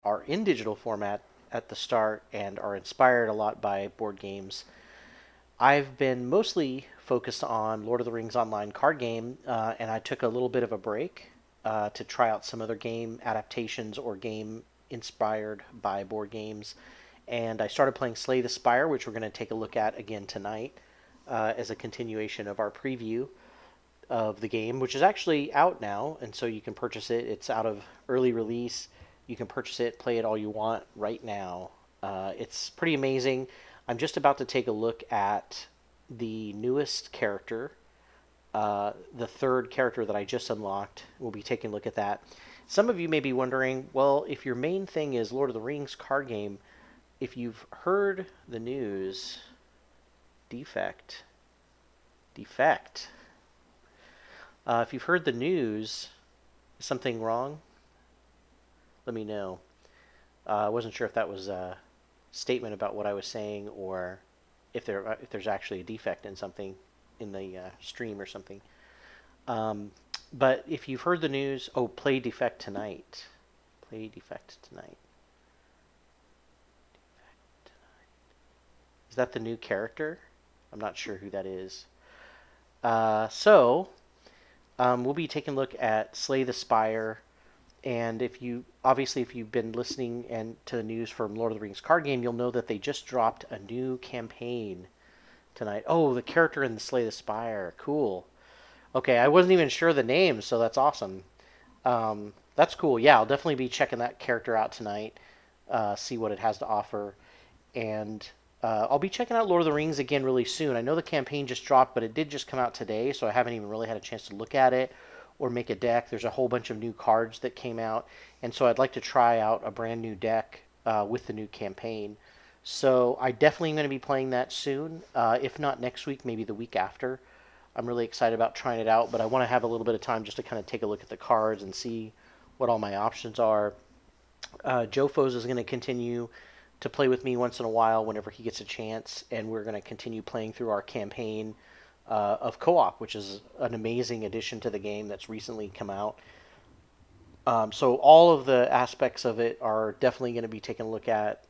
are in digital format at the start and are inspired a lot by board games. I've been mostly focused on Lord of the Rings Online card game, and I took a little bit of a break to try out some other game adaptations or game inspired by board games. And I started playing Slay the Spire, which we're going to take a look at again tonight as a continuation of our preview of the game, which is actually out now, and so you can purchase it. It's out of early release. You can purchase it, play it all you want right now. It's pretty amazing. I'm just about to take a look at the newest character, the third character that I just unlocked. We'll be taking a look at that. Some of you may be wondering, well, if your main thing is Lord of the Rings card game, if you've heard the news, defect. If you've heard the news, is something wrong? Let me know. I wasn't sure if that was a statement about what I was saying, or if there's actually a defect in something in the stream or something. But if you've heard the news, play defect tonight. Play defect tonight. Is that the new character? I'm not sure who that is. We'll be taking a look at Slay the Spire, and if you've been listening to the news from Lord of the Rings card game, you'll know that they just dropped a new campaign tonight. Oh, the character in the Slay the Spire, cool. Okay, I wasn't even sure the name, so that's awesome. That's cool. Yeah, I'll definitely be checking that character out tonight, see what it has to offer, and I'll be checking out Lord of the Rings again really soon. I know the campaign just dropped, but it did just come out today, so I haven't even really had a chance to look at it or make a deck. There's a whole bunch of new cards that came out, and so I'd like to try out a brand new deck with the new campaign. So I definitely am going to be playing that soon. If not next week, maybe the week after. I'm really excited about trying it out, but I want to have a little bit of time just to kind of take a look at the cards and see what all my options are. Joe Foes is going to continue to play with me once in a while whenever he gets a chance, and we're going to continue playing through our campaign of co-op, which is an amazing addition to the game that's recently come out. So all of the aspects of it are definitely going to be taken a look at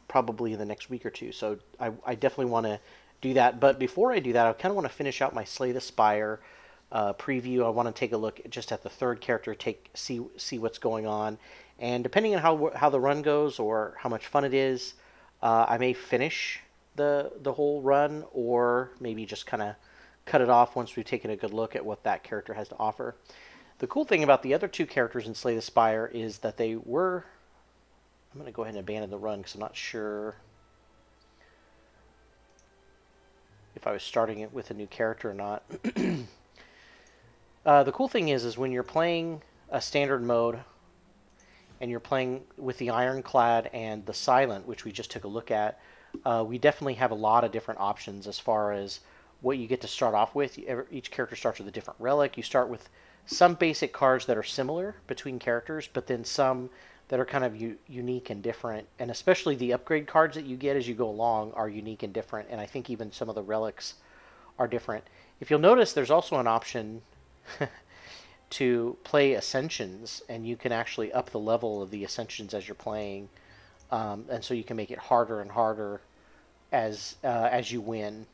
probably in the next week or two. So I definitely want to do that. But before I do that, I kind of want to finish out my Slay the Spire preview. I want to take a look just at the third character, see what's going on, and depending on how the run goes or how much fun it is, I may finish the whole run, or maybe just kind of cut it off once we've taken a good look at what that character has to offer. The cool thing about the other two characters in Slay the Spire is that they were... I'm going to go ahead and abandon the run because I'm not sure if I was starting it with a new character or not. The cool thing is when you're playing a standard mode and you're playing with the Ironclad and the Silent, which we just took a look at, we definitely have a lot of different options as far as what you get to start off with. Each character starts with a different relic. You start with some basic cards that are similar between characters, but then some that are kind of unique and different. And especially the upgrade cards that you get as you go along are unique and different. And I think even some of the relics are different. If you'll notice, there's also an option to play Ascensions, and you can actually up the level of the Ascensions as you're playing. And so you can make it harder and harder as you win,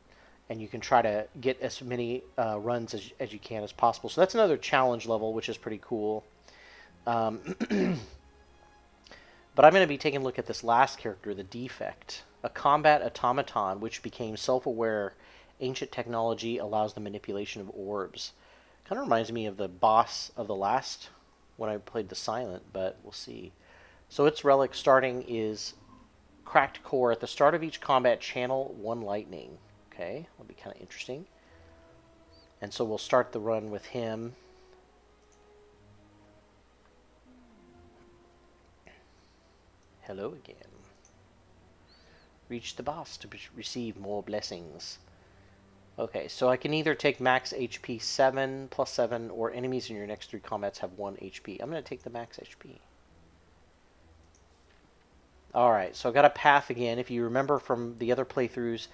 and you can try to get as many runs as you can as possible. So that's another challenge level, which is pretty cool. But I'm going to be taking a look at this last character, the Defect, a combat automaton which became self-aware. Ancient technology allows the manipulation of orbs. Kind of reminds me of the boss of the last when I played the Silent, but we'll see. So its relic starting is Cracked Core. At the start of each combat, channel 1 lightning. Okay, that'll be kind of interesting. And so we'll start the run with him. Hello again. Reach the boss to receive more blessings. Okay, so I can either take max HP 7 plus 7, or enemies in your next 3 combats have 1 HP. I'm going to take the max HP. Alright, so I got a path again. If you remember from the other playthroughs,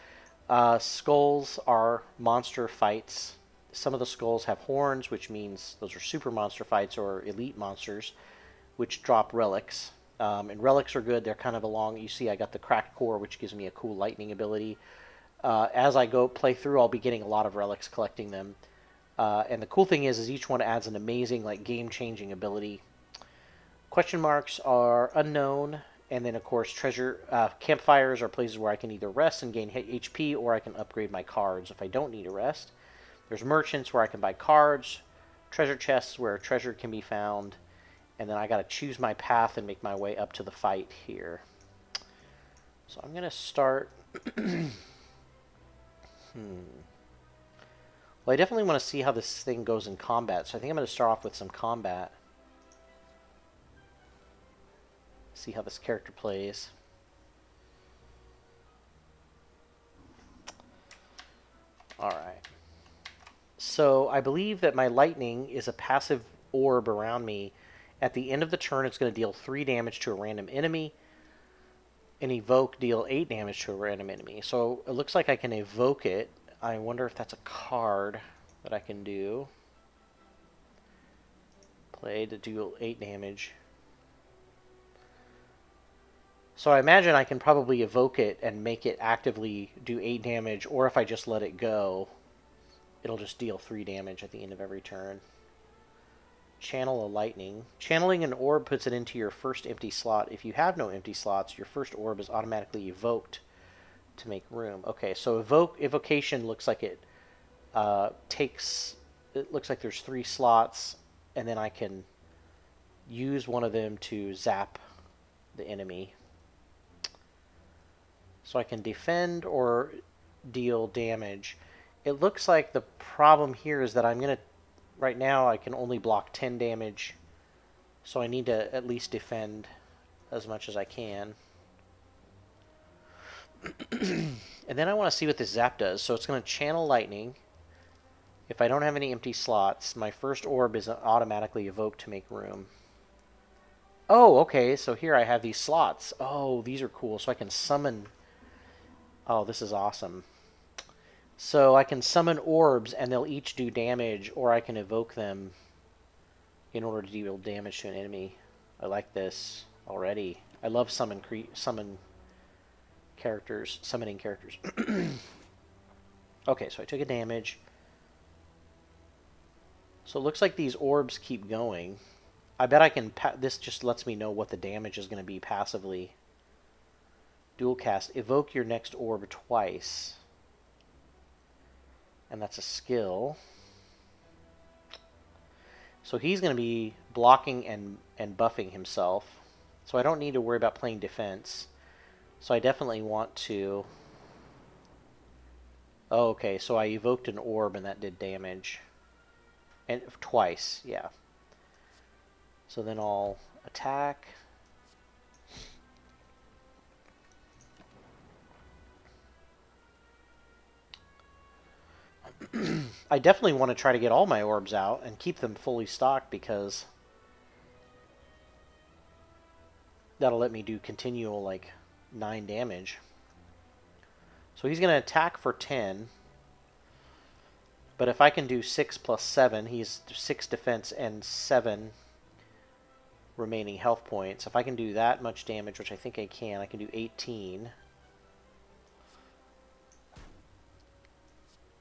skulls are monster fights. Some of the skulls have horns, which means those are super monster fights or elite monsters. which drop relics. And relics are good. They're kind of along. You see, I got the cracked core, which gives me a cool lightning ability. As I go play through, I'll be getting a lot of relics, collecting them. And the cool thing is each one adds an amazing, like, game-changing ability. Question marks are unknown, and then of course treasure campfires are places where I can either rest and gain HP, or I can upgrade my cards if I don't need a rest. There's merchants where I can buy cards, treasure chests where treasure can be found, and then I got to choose my path and make my way up to the fight here. So I'm gonna start. Well, I definitely want to see how this thing goes in combat, so I think I'm going to start off with some combat. See how this character plays. Alright. So I believe that my lightning is a passive orb around me. At the end of the turn, it's going to deal 3 damage to a random enemy. And evoke, deal 8 damage to a random enemy. So it looks like I can evoke it. I wonder if that's a card that I can do. Play to deal 8 damage. So I imagine I can probably evoke it and make it actively do 8 damage, or if I just let it go, it'll just deal 3 damage at the end of every turn. Channel a lightning. Channeling an orb puts it into your first empty slot. If you have no empty slots, your first orb is automatically evoked to make room. Okay, so evocation looks like it it looks like there's 3 slots, and then I can use one of them to zap the enemy. So I can defend or deal damage. It looks like the problem here is that I'm going to, right now I can only block 10 damage, so I need to at least defend as much as I can. And then I want to see what this zap does. So it's going to channel lightning. If I don't have any empty slots, my first orb is automatically evoked to make room. Oh, okay, so here I have these slots. Oh, these are cool. So I can summon... Oh, this is awesome. So I can summon orbs, and they'll each do damage, or I can evoke them in order to deal damage to an enemy. I like this already. I love summoning characters. Okay, so I took a damage. So it looks like these orbs keep going. I bet I can... This just lets me know what the damage is going to be passively. Dual cast. Evoke your next orb twice. And that's a skill. So he's going to be blocking and buffing himself. So I don't need to worry about playing defense. So I definitely want to... Oh, okay, so I evoked an orb and that did damage. And twice, yeah. So then I'll attack. I definitely want to try to get all my orbs out and keep them fully stocked, because that'll let me do continual, like, 9 damage. So he's going to attack for 10. But if I can do 6 plus 7, he's 6 defense and 7 remaining health points. If I can do that much damage, which I think I can do 18.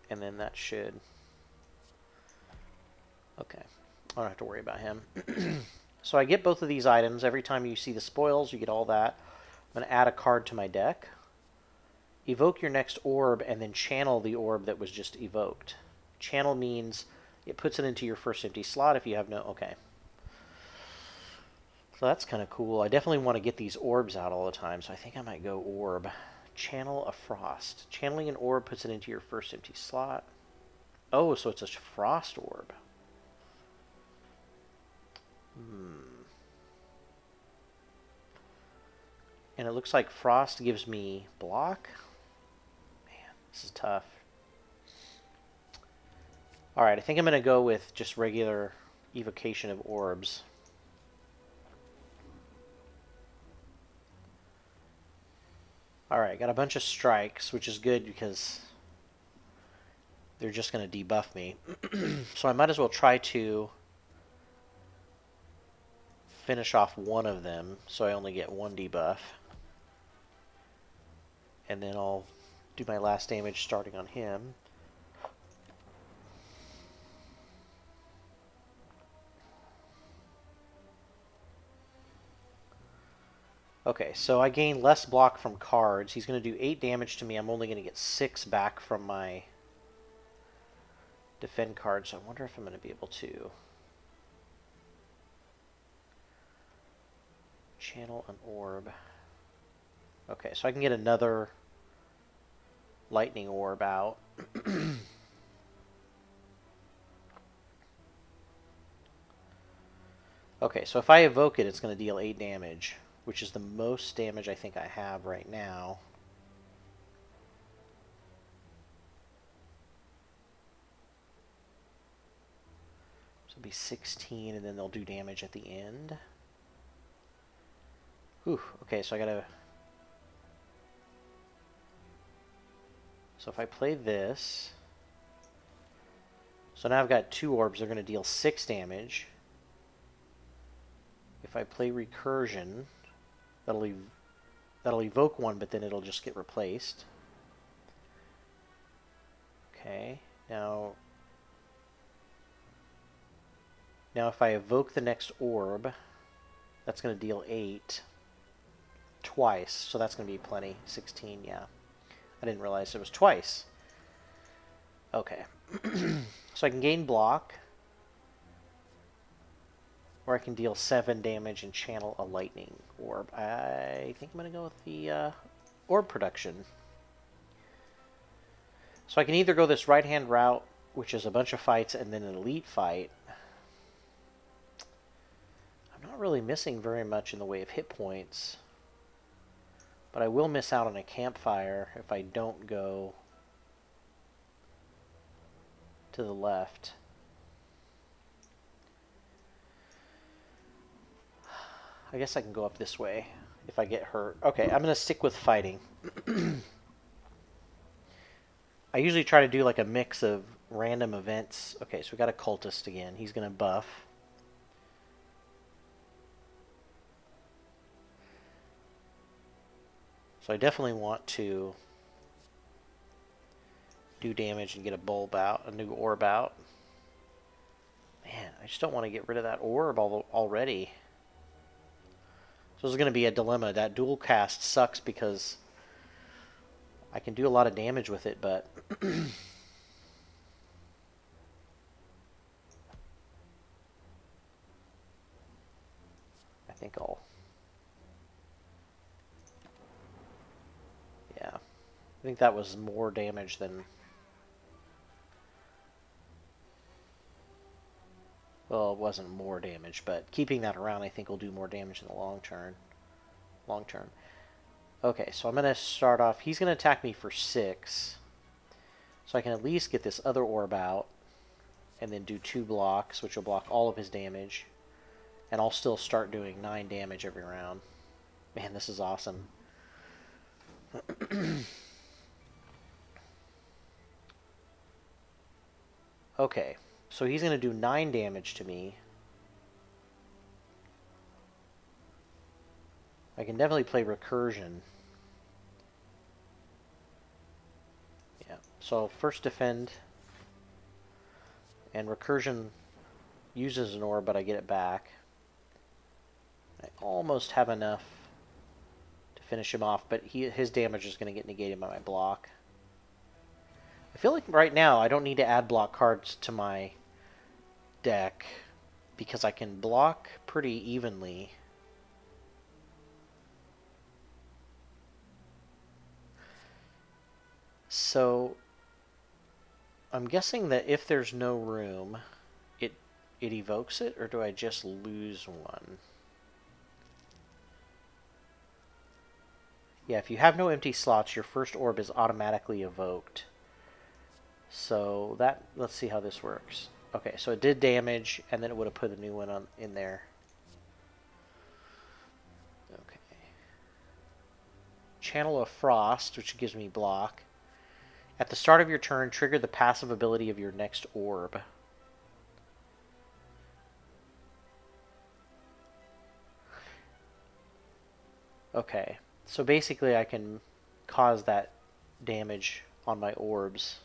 And then that should... Okay. I don't have to worry about him. So I get both of these items. Every time you see the spoils, you get all that. I'm going to add a card to my deck. Evoke your next orb, and then channel the orb that was just evoked. Channel means it puts it into your first empty slot if you have no... Okay. So that's kind of cool. I definitely want to get these orbs out all the time, so I think I might go orb. Channel a frost. Channeling an orb puts it into your first empty slot. Oh, so it's a frost orb. And it looks like frost gives me block. Man, this is tough. Alright, I think I'm going to go with just regular evocation of orbs. Alright, got a bunch of strikes, which is good because they're just going to debuff me. So I might as well try to finish off one of them, so I only get one debuff. And then I'll do my last damage starting on him. Okay, so I gain less block from cards. He's going to do 8 damage to me. I'm only going to get 6 back from my defend card, so I wonder if I'm going to be able to channel an orb. Okay, so I can get another lightning orb out. Okay, so if I evoke it, it's going to deal 8 damage, which is the most damage I think I have right now. So it'll be 16, and then they'll do damage at the end. Whew, okay, so I gotta... So if I play this... So now I've got 2 orbs, they're going to deal 6 damage. If I play Recursion, that'll evoke one, but then it'll just get replaced. Okay, now if I evoke the next orb, that's going to deal 8 twice, so that's going to be plenty. 16, yeah. I didn't realize it was twice. Okay. So I can gain block, or I can deal 7 damage and channel a lightning orb. I think I'm going to go with the orb production. So I can either go this right-hand route, which is a bunch of fights, and then an elite fight. I'm not really missing very much in the way of hit points, but I will miss out on a campfire if I don't go to the left. I guess I can go up this way if I get hurt. Okay, I'm going to stick with fighting. I usually try to do like a mix of random events. Okay, so we got a cultist again. He's going to buff. So I definitely want to do damage and get a bulb out, a new orb out. Man, I just don't want to get rid of that orb already. So this is going to be a dilemma. That dual cast sucks because I can do a lot of damage with it, but I think I'll... Yeah. I think that was more damage than... Well, it wasn't more damage, but keeping that around I think will do more damage in the long term. Okay, so I'm going to start off... He's going to attack me for 6. So I can at least get this other orb out and then do 2 blocks, which will block all of his damage. And I'll still start doing 9 damage every round. Man, this is awesome. Okay, so he's going to do 9 damage to me. I can definitely play Recursion. Yeah, so first defend. And Recursion uses an orb, but I get it back. I almost have enough to finish him off, but his damage is going to get negated by my block. I feel like right now I don't need to add block cards to my deck because I can block pretty evenly. So I'm guessing that if there's no room, it evokes it, or do I just lose one? Yeah, if you have no empty slots, your first orb is automatically evoked. So that, let's see how this works. Okay, so it did damage, and then it would have put a new one in there. Okay. Channel of Frost, which gives me block. At the start of your turn, trigger the passive ability of your next orb. Okay, so basically I can cause that damage on my orbs,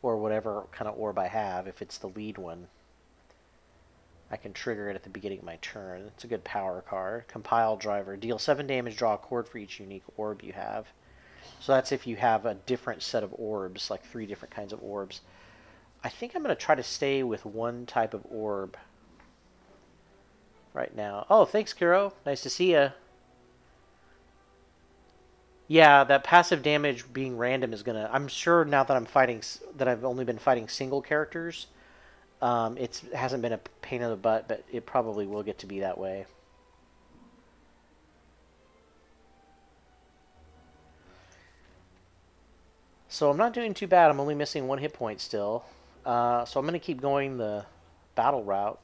or whatever kind of orb I have. If it's the lead one, I can trigger it at the beginning of my turn. It's a good power card. Compile driver. Deal 7 damage, draw a cord for each unique orb you have. So that's if you have a different set of orbs, like 3 different kinds of orbs. I think I'm going to try to stay with one type of orb right now. Oh, thanks, Kuro. Nice to see ya. Yeah, that passive damage being random is going to... I'm sure now that I'm fighting... that I've only been fighting single characters, it hasn't been a pain in the butt, but it probably will get to be that way. So I'm not doing too bad. I'm only missing 1 hit point still. So I'm going to keep going the battle route.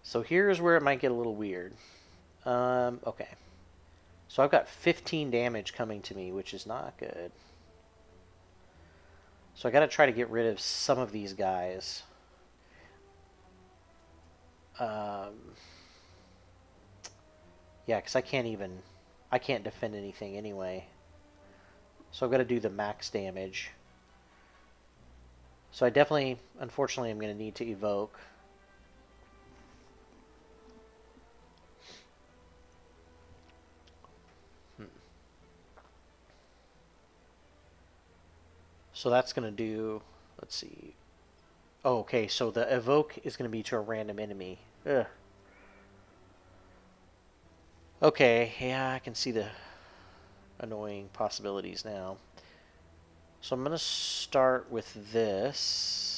So here's where it might get a little weird. Okay. So I've got 15 damage coming to me, which is not good. So I got to try to get rid of some of these guys. Yeah, because I can't defend anything anyway. So I've got to do the max damage. So I definitely, unfortunately, I'm going to need to evoke. So that's going to do, let's see. Oh, okay, so the evoke is going to be to a random enemy. Ugh. Okay, yeah, I can see the annoying possibilities now. So I'm going to start with this.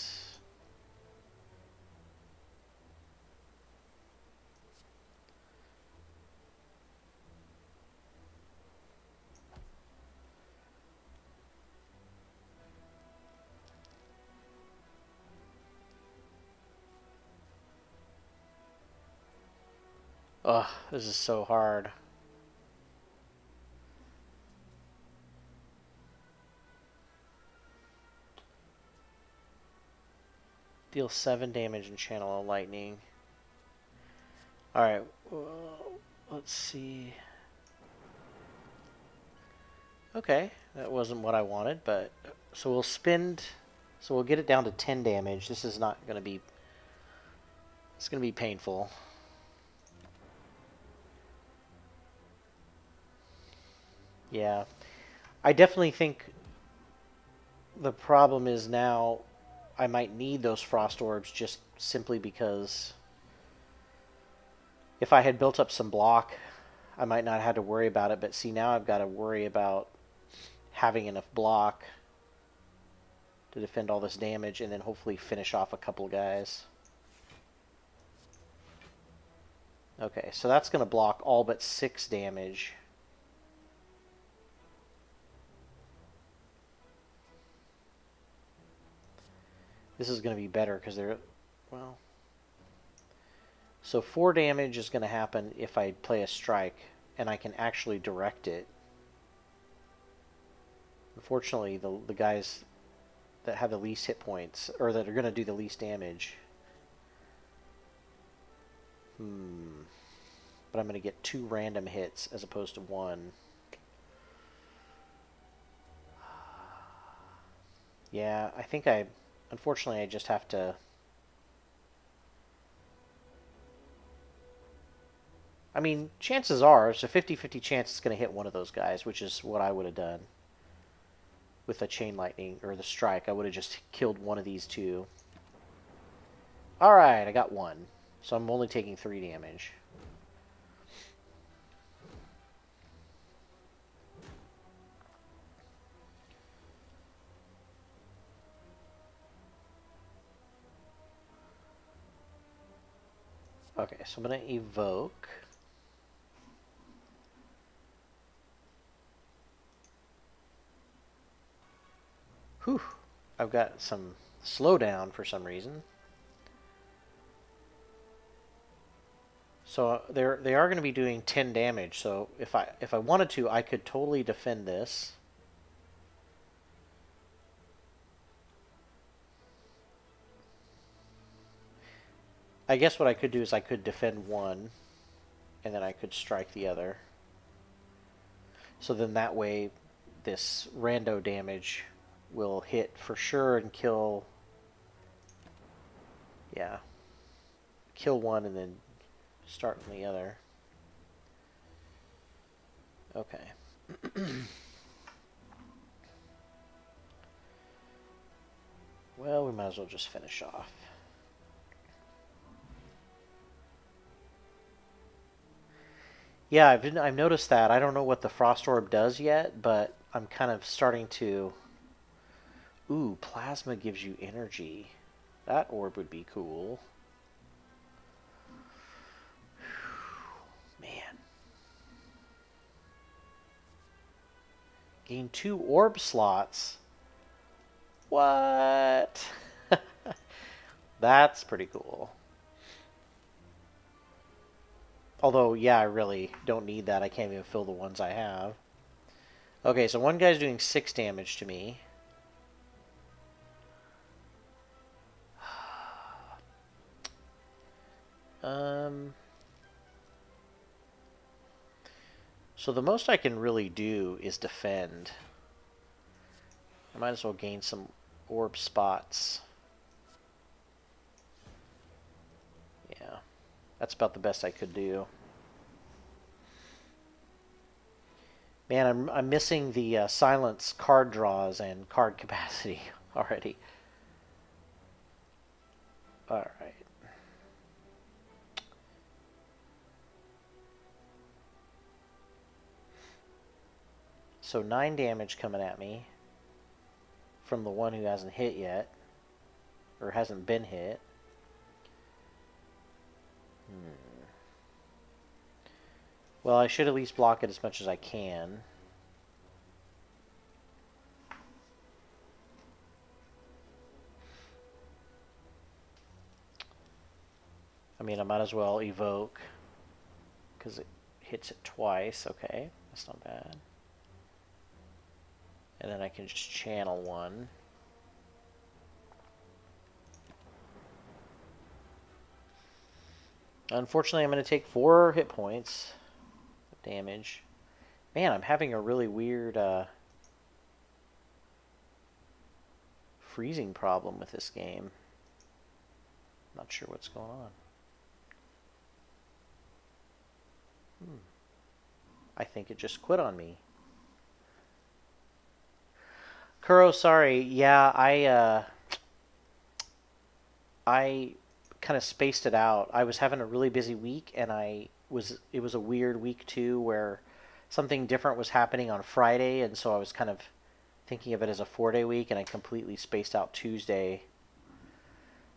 Ugh, this is so hard. Deal 7 damage and channel a lightning. Alright, let's see. Okay, that wasn't what I wanted, but... So we'll spend... So we'll get it down to 10 damage. This is not going to be... It's going to be painful. Yeah. I definitely think the problem is now I might need those frost orbs just simply because if I had built up some block, I might not have had to worry about it. But see, now I've got to worry about having enough block to defend all this damage and then hopefully finish off a couple of guys. Okay, so that's going to block all but 6 damage. This is going to be better because they're... Well... So 4 damage is going to happen if I play a strike, and I can actually direct it. Unfortunately, the guys that have the least hit points, or that are going to do the least damage... But I'm going to get 2 random hits as opposed to 1. Yeah, I think unfortunately, I just have to... I mean, chances are, it's a 50-50 chance it's going to hit one of those guys, which is what I would have done with the chain lightning, or the strike. I would have just killed one of these 2. Alright, I got 1. So I'm only taking 3 damage. Okay, so I'm going to evoke. Whew. I've got some slowdown for some reason. So they are going to be doing 10 damage. So if I wanted to, I could totally defend this. I guess what I could do is I could defend one, and then I could strike the other. So then that way, this rando damage will hit for sure and kill. Yeah. Kill one and then start on the other. Okay. Well, we might as well just finish off. Yeah, I've noticed that. I don't know what the Frost Orb does yet, but I'm kind of starting to... Ooh, Plasma gives you energy. That orb would be cool. Man. Gain 2 orb slots. What? That's pretty cool. Although, yeah, I really don't need that. I can't even fill the ones I have. Okay, so one guy's doing 6 damage to me. So the most I can really do is defend. I might as well gain some orb spots. Yeah, that's about the best I could do. Man, I'm missing the silence card draws and card capacity already. All right. So 9 damage coming at me from the one who hasn't hit yet, or hasn't been hit. Well, I should at least block it as much as I can. I mean, I might as well evoke, because it hits it twice. Okay, that's not bad. And then I can just channel one. Unfortunately, I'm going to take 4 hit points of damage. Man, I'm having a really weird freezing problem with this game. Not sure what's going on. I think it just quit on me. Kuro, sorry. Yeah, I kind of spaced it out. I was having a really busy week, and it was a weird week too, where something different was happening on Friday, and so I was kind of thinking of it as a 4-day week, and I completely spaced out Tuesday.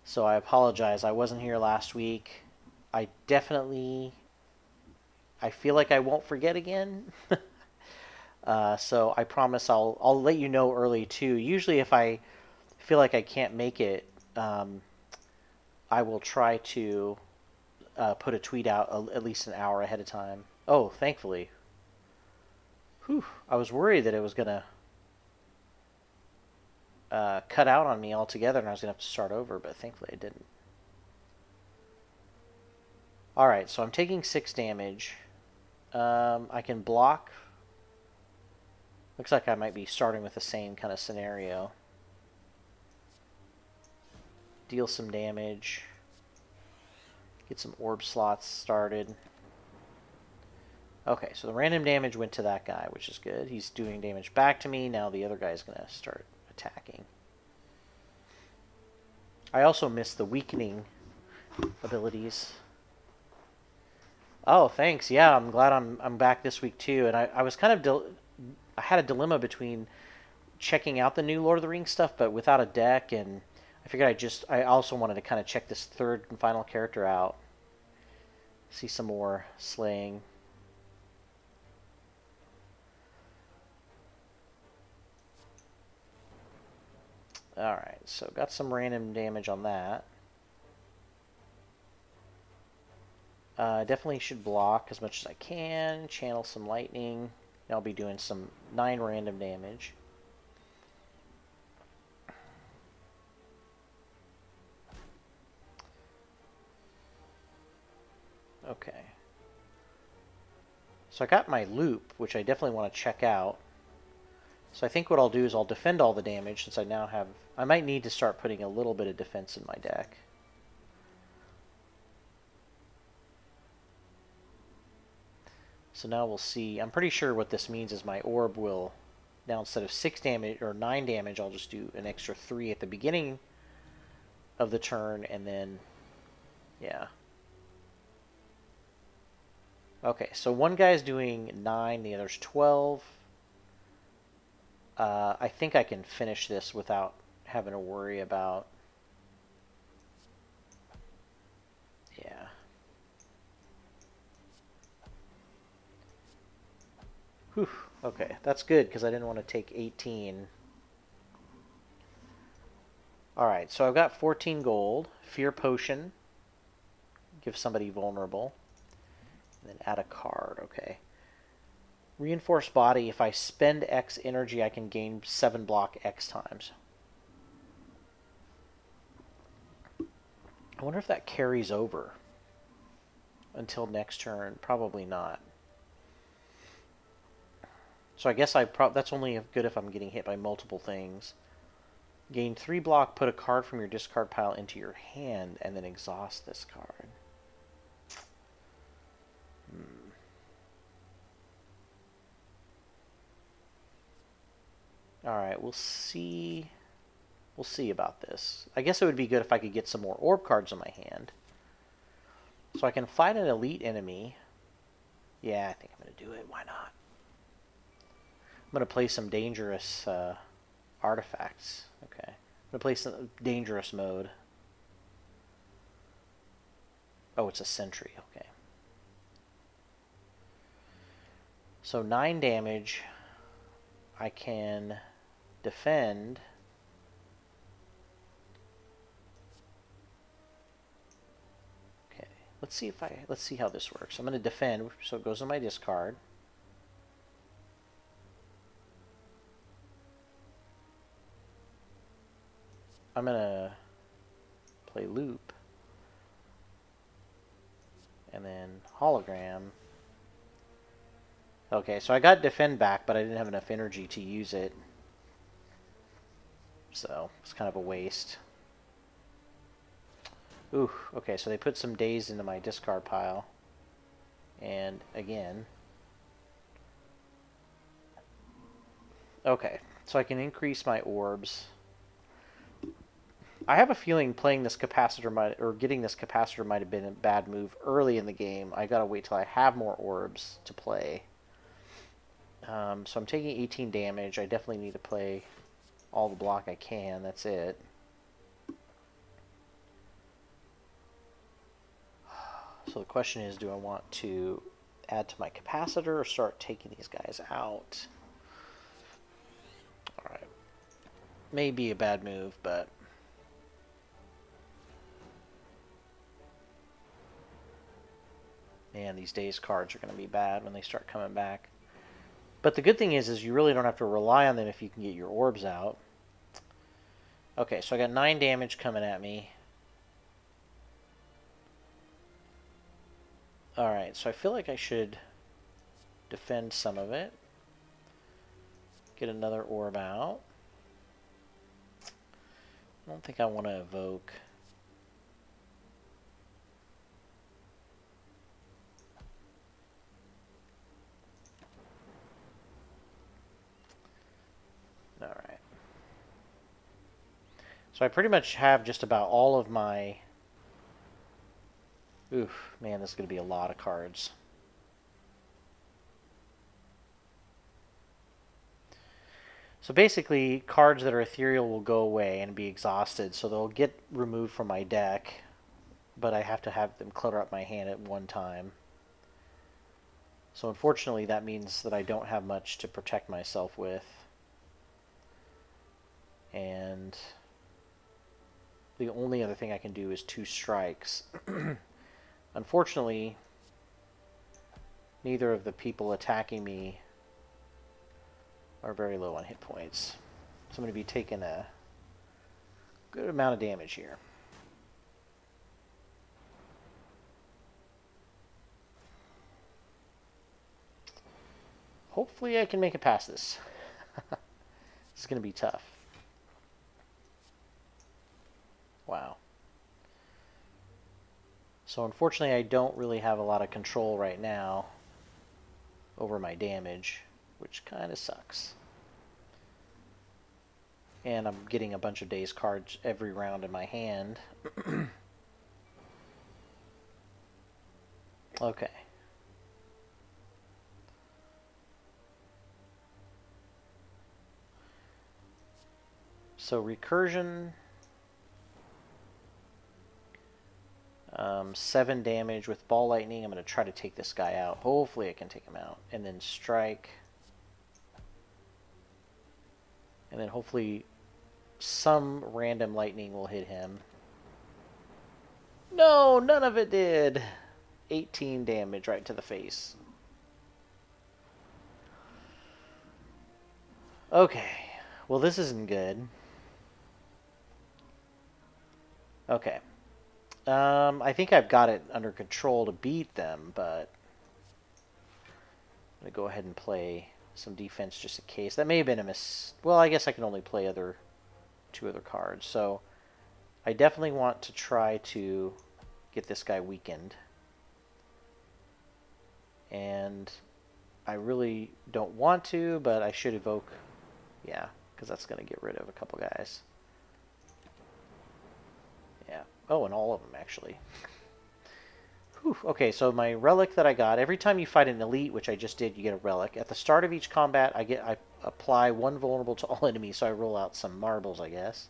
So I apologize. I wasn't here last week. I feel like I won't forget again. So I promise I'll let you know early too. Usually, if I feel like I can't make it, I will try to put a tweet out at least an hour ahead of time. Oh, thankfully. Whew, I was worried that it was gonna cut out on me altogether, and I was gonna have to start over, but thankfully I didn't. All right, so I'm taking 6 damage. I can block. Looks like I might be starting with the same kind of scenario. Deal some damage. Get some orb slots started. Okay, so the random damage went to that guy, which is good. He's doing damage back to me. Now the other guy's going to start attacking. I also missed the weakening abilities. Oh, thanks. Yeah, I'm glad I'm back this week too. And I was kind of I had a dilemma between checking out the new Lord of the Rings stuff, but without a deck, and I figured I also wanted to kind of check this 3rd and final character out. See some more slaying. Alright, so got some random damage on that. Definitely should block as much as I can. Channel some lightning. I'll be doing some 9 random damage. Okay. So I got my loop, which I definitely want to check out. So I think what I'll do is I'll defend all the damage since I now have... I might need to start putting a little bit of defense in my deck. So now we'll see. I'm pretty sure what this means is my orb will... Now instead of 6 damage or 9 damage, I'll just do an extra 3 at the beginning of the turn and then... Yeah. Okay, so one guy's doing 9, the other's 12. I think I can finish this without having to worry about... Yeah. Whew. Okay, that's good because I didn't want to take 18. Alright, so I've got 14 gold. Fear Potion. Give somebody vulnerable. And then add a card, okay. Reinforced Body, if I spend X energy, I can gain 7 block X times. I wonder if that carries over until next turn. Probably not. So I guess that's only good if I'm getting hit by multiple things. Gain 3 block, put a card from your discard pile into your hand, and then exhaust this card. Alright, we'll see. We'll see about this. I guess it would be good if I could get some more orb cards in my hand. So I can fight an elite enemy. Yeah, I think I'm going to do it. Why not? I'm going to play some dangerous artifacts. Okay. I'm going to play some dangerous mode. Oh, it's a sentry. Okay. So 9 damage. I can defend. Okay. Let's see how this works. I'm going to defend, so it goes in my discard. I'm going to play loop. And then hologram. Okay, so I got defend back, but I didn't have enough energy to use it. So, it's kind of a waste. Ooh, okay, so they put some days into my discard pile. And again. Okay, so I can increase my orbs. I have a feeling playing this capacitor getting this capacitor might have been a bad move early in the game. I gotta wait till I have more orbs to play. So I'm taking 18 damage. I definitely need to play all the block I can. That's it. So the question is, do I want to add to my capacitor or start taking these guys out? Alright. May be a bad move, but... Man, these days cards are going to be bad when they start coming back. But the good thing is you really don't have to rely on them if you can get your orbs out. Okay, so I got 9 damage coming at me. Alright, so I feel like I should defend some of it. Get another orb out. I don't think I want to evoke. Alright. So I pretty much have just about all of my... Oof, man, this is going to be a lot of cards. So basically, cards that are ethereal will go away and be exhausted, so they'll get removed from my deck, but I have to have them clutter up my hand at one time. So unfortunately, that means that I don't have much to protect myself with. And the only other thing I can do is 2 strikes. Unfortunately, neither of the people attacking me are very low on hit points. So I'm going to be taking a good amount of damage here. Hopefully I can make it past this. It's going to be tough. Wow. So unfortunately I don't really have a lot of control right now over my damage, which kind of sucks. And I'm getting a bunch of daze cards every round in my hand. Okay. So recursion, 7 damage with ball lightning. I'm going to try to take this guy out. Hopefully I can take him out. And then strike. And then hopefully some random lightning will hit him. No, none of it did. 18 damage right to the face. Okay. Well, this isn't good. Okay. I think I've got it under control to beat them, but I'm going to go ahead and play some defense just in case. That may have been a Well, I guess I can only play 2 other cards. So I definitely want to try to get this guy weakened. And I really don't want to, but I should evoke. Yeah, because that's going to get rid of a couple guys. Yeah. Oh, and all of them, actually. Whew. Okay, so my relic that I got, every time you fight an elite, which I just did, you get a relic. At the start of each combat, I apply 1 vulnerable to all enemies, so I roll out some marbles, I guess.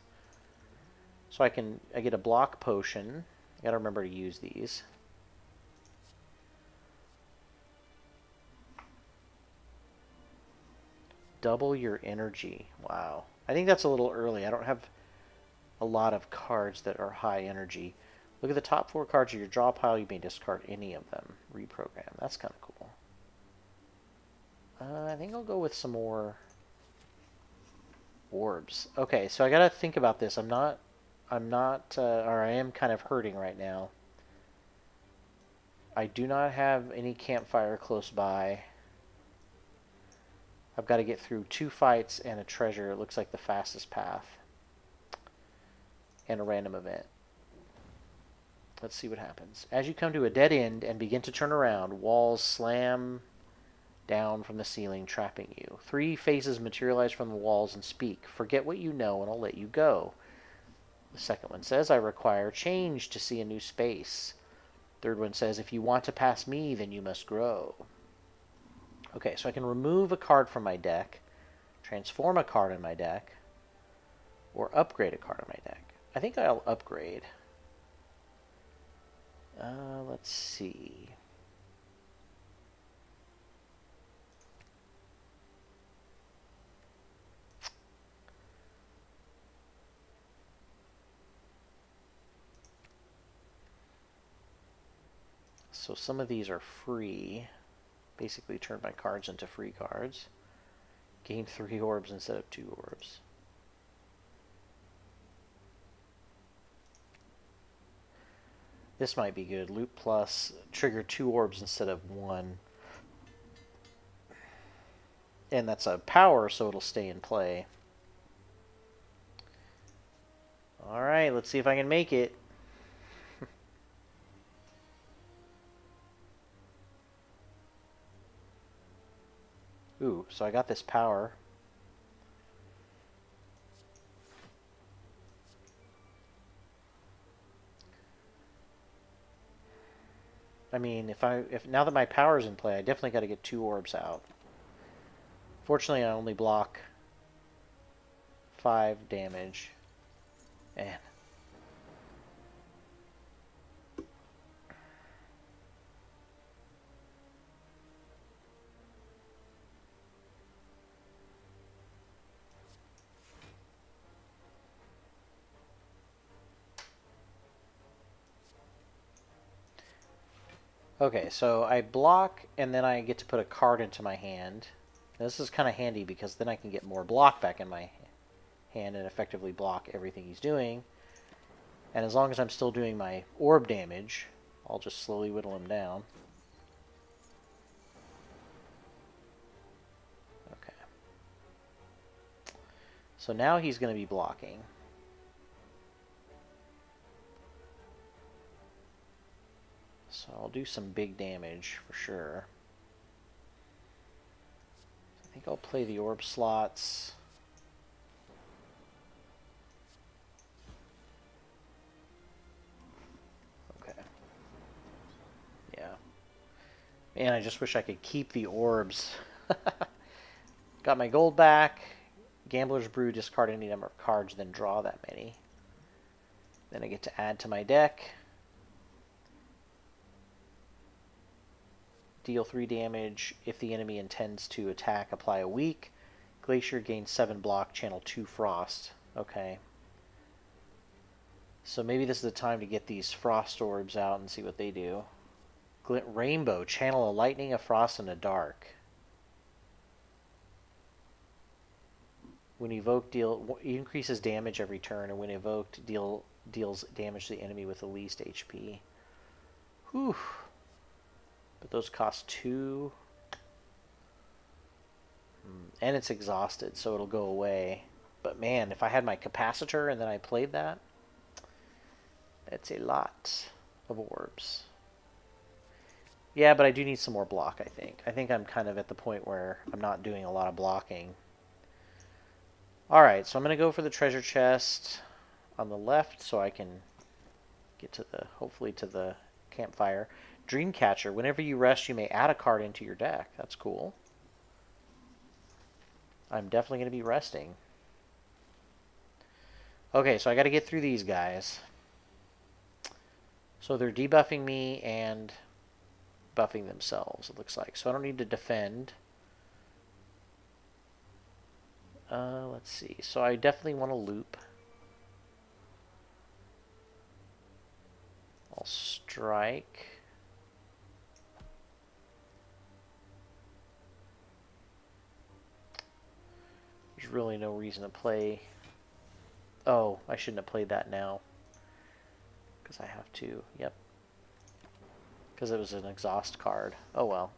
So I get a block potion. I gotta remember to use these. Double your energy. Wow. I think that's a little early. I don't have a lot of cards that are high energy. Look at the top 4 cards of your draw pile. You may discard any of them. Reprogram. That's kind of cool. I think I'll go with some more orbs. Okay, so I gotta think about this. or I am kind of hurting right now. I do not have any campfire close by. I've got to get through 2 fights and a treasure. It looks like the fastest path. And a random event. Let's see what happens. As you come to a dead end and begin to turn around, walls slam down from the ceiling, trapping you. 3 faces materialize from the walls and speak. Forget what you know and I'll let you go. The second one says, I require change to see a new space. Third one says, if you want to pass me, then you must grow. Okay, so I can remove a card from my deck, transform a card in my deck, or upgrade a card in my deck. I think I'll upgrade. Let's see. So some of these are free. Basically turn my cards into free cards. Gain 3 orbs instead of 2 orbs. This might be good. Loot plus, trigger 2 orbs instead of 1. And that's a power, so it'll stay in play. Alright, let's see if I can make it. Ooh, so I got this power. I mean, if now that my power's in play, I definitely got to get 2 orbs out. Fortunately, I only block 5 damage. And okay, so I block, and then I get to put a card into my hand. Now, this is kind of handy because then I can get more block back in my hand and effectively block everything he's doing. And as long as I'm still doing my orb damage, I'll just slowly whittle him down. So now he's going to be blocking. So I'll do some big damage for sure. I think I'll play the orb slots. Okay. Yeah. Man, I just wish I could keep the orbs. Got my gold back. Gambler's Brew, discard any number of cards, then draw that many. Then I get to add to my deck. Deal 3 damage. If the enemy intends to attack, apply a weak. Glacier gains 7 block, channel 2 frost. Okay. So maybe this is the time to get these frost orbs out and see what they do. Glint Rainbow, channel a lightning, a frost, and a dark. When evoked, increases damage every turn, and when evoked, deals damage to the enemy with the least HP. Whew. But those cost 2. And it's exhausted, so it'll go away. But man, if I had my capacitor and then I played that, that's a lot of orbs. Yeah, but I do need some more block, I think. I think I'm kind of at the point where I'm not doing a lot of blocking. Alright, so I'm going to go for the treasure chest on the left so I can get to the, hopefully to the campfire. Dreamcatcher, whenever you rest, you may add a card into your deck. That's cool. I'm definitely going to be resting. Okay, so I got to get through these guys. So they're debuffing me and buffing themselves, it looks like. So I don't need to defend. Let's see. So I definitely want to loop. I'll strike. There's really no reason to play. Oh, I shouldn't have played that now. Because I have to. Yep. Because it was an exhaust card. Oh well.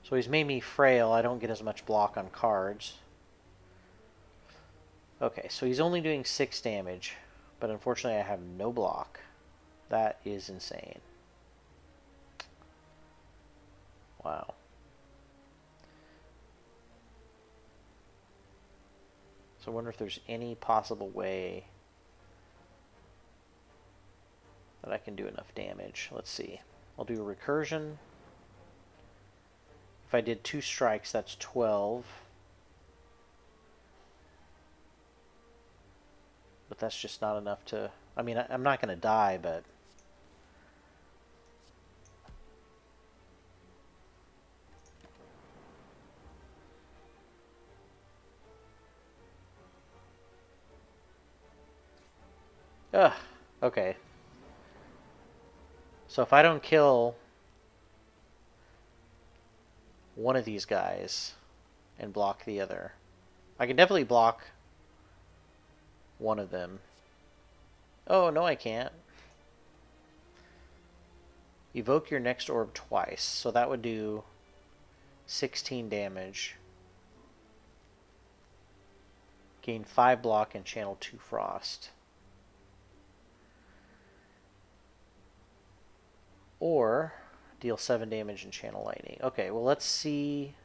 So he's made me frail. I don't get as much block on cards. Okay, so he's only doing 6 damage. But unfortunately I have no block. That is insane. Wow. So I wonder if there's any possible way that I can do enough damage. Let's see. I'll do a recursion. If I did 2 strikes, that's 12. But that's just not enough to... I mean, I'm not going to die, but... Ugh. Okay. So if I don't kill one of these guys and block the other, I can definitely block one of them. Oh, no I can't. Evoke your next orb twice. So that would do 16 damage. Gain 5 block and channel 2 frost. Or deal 7 damage and channel lightning. Okay, well let's see.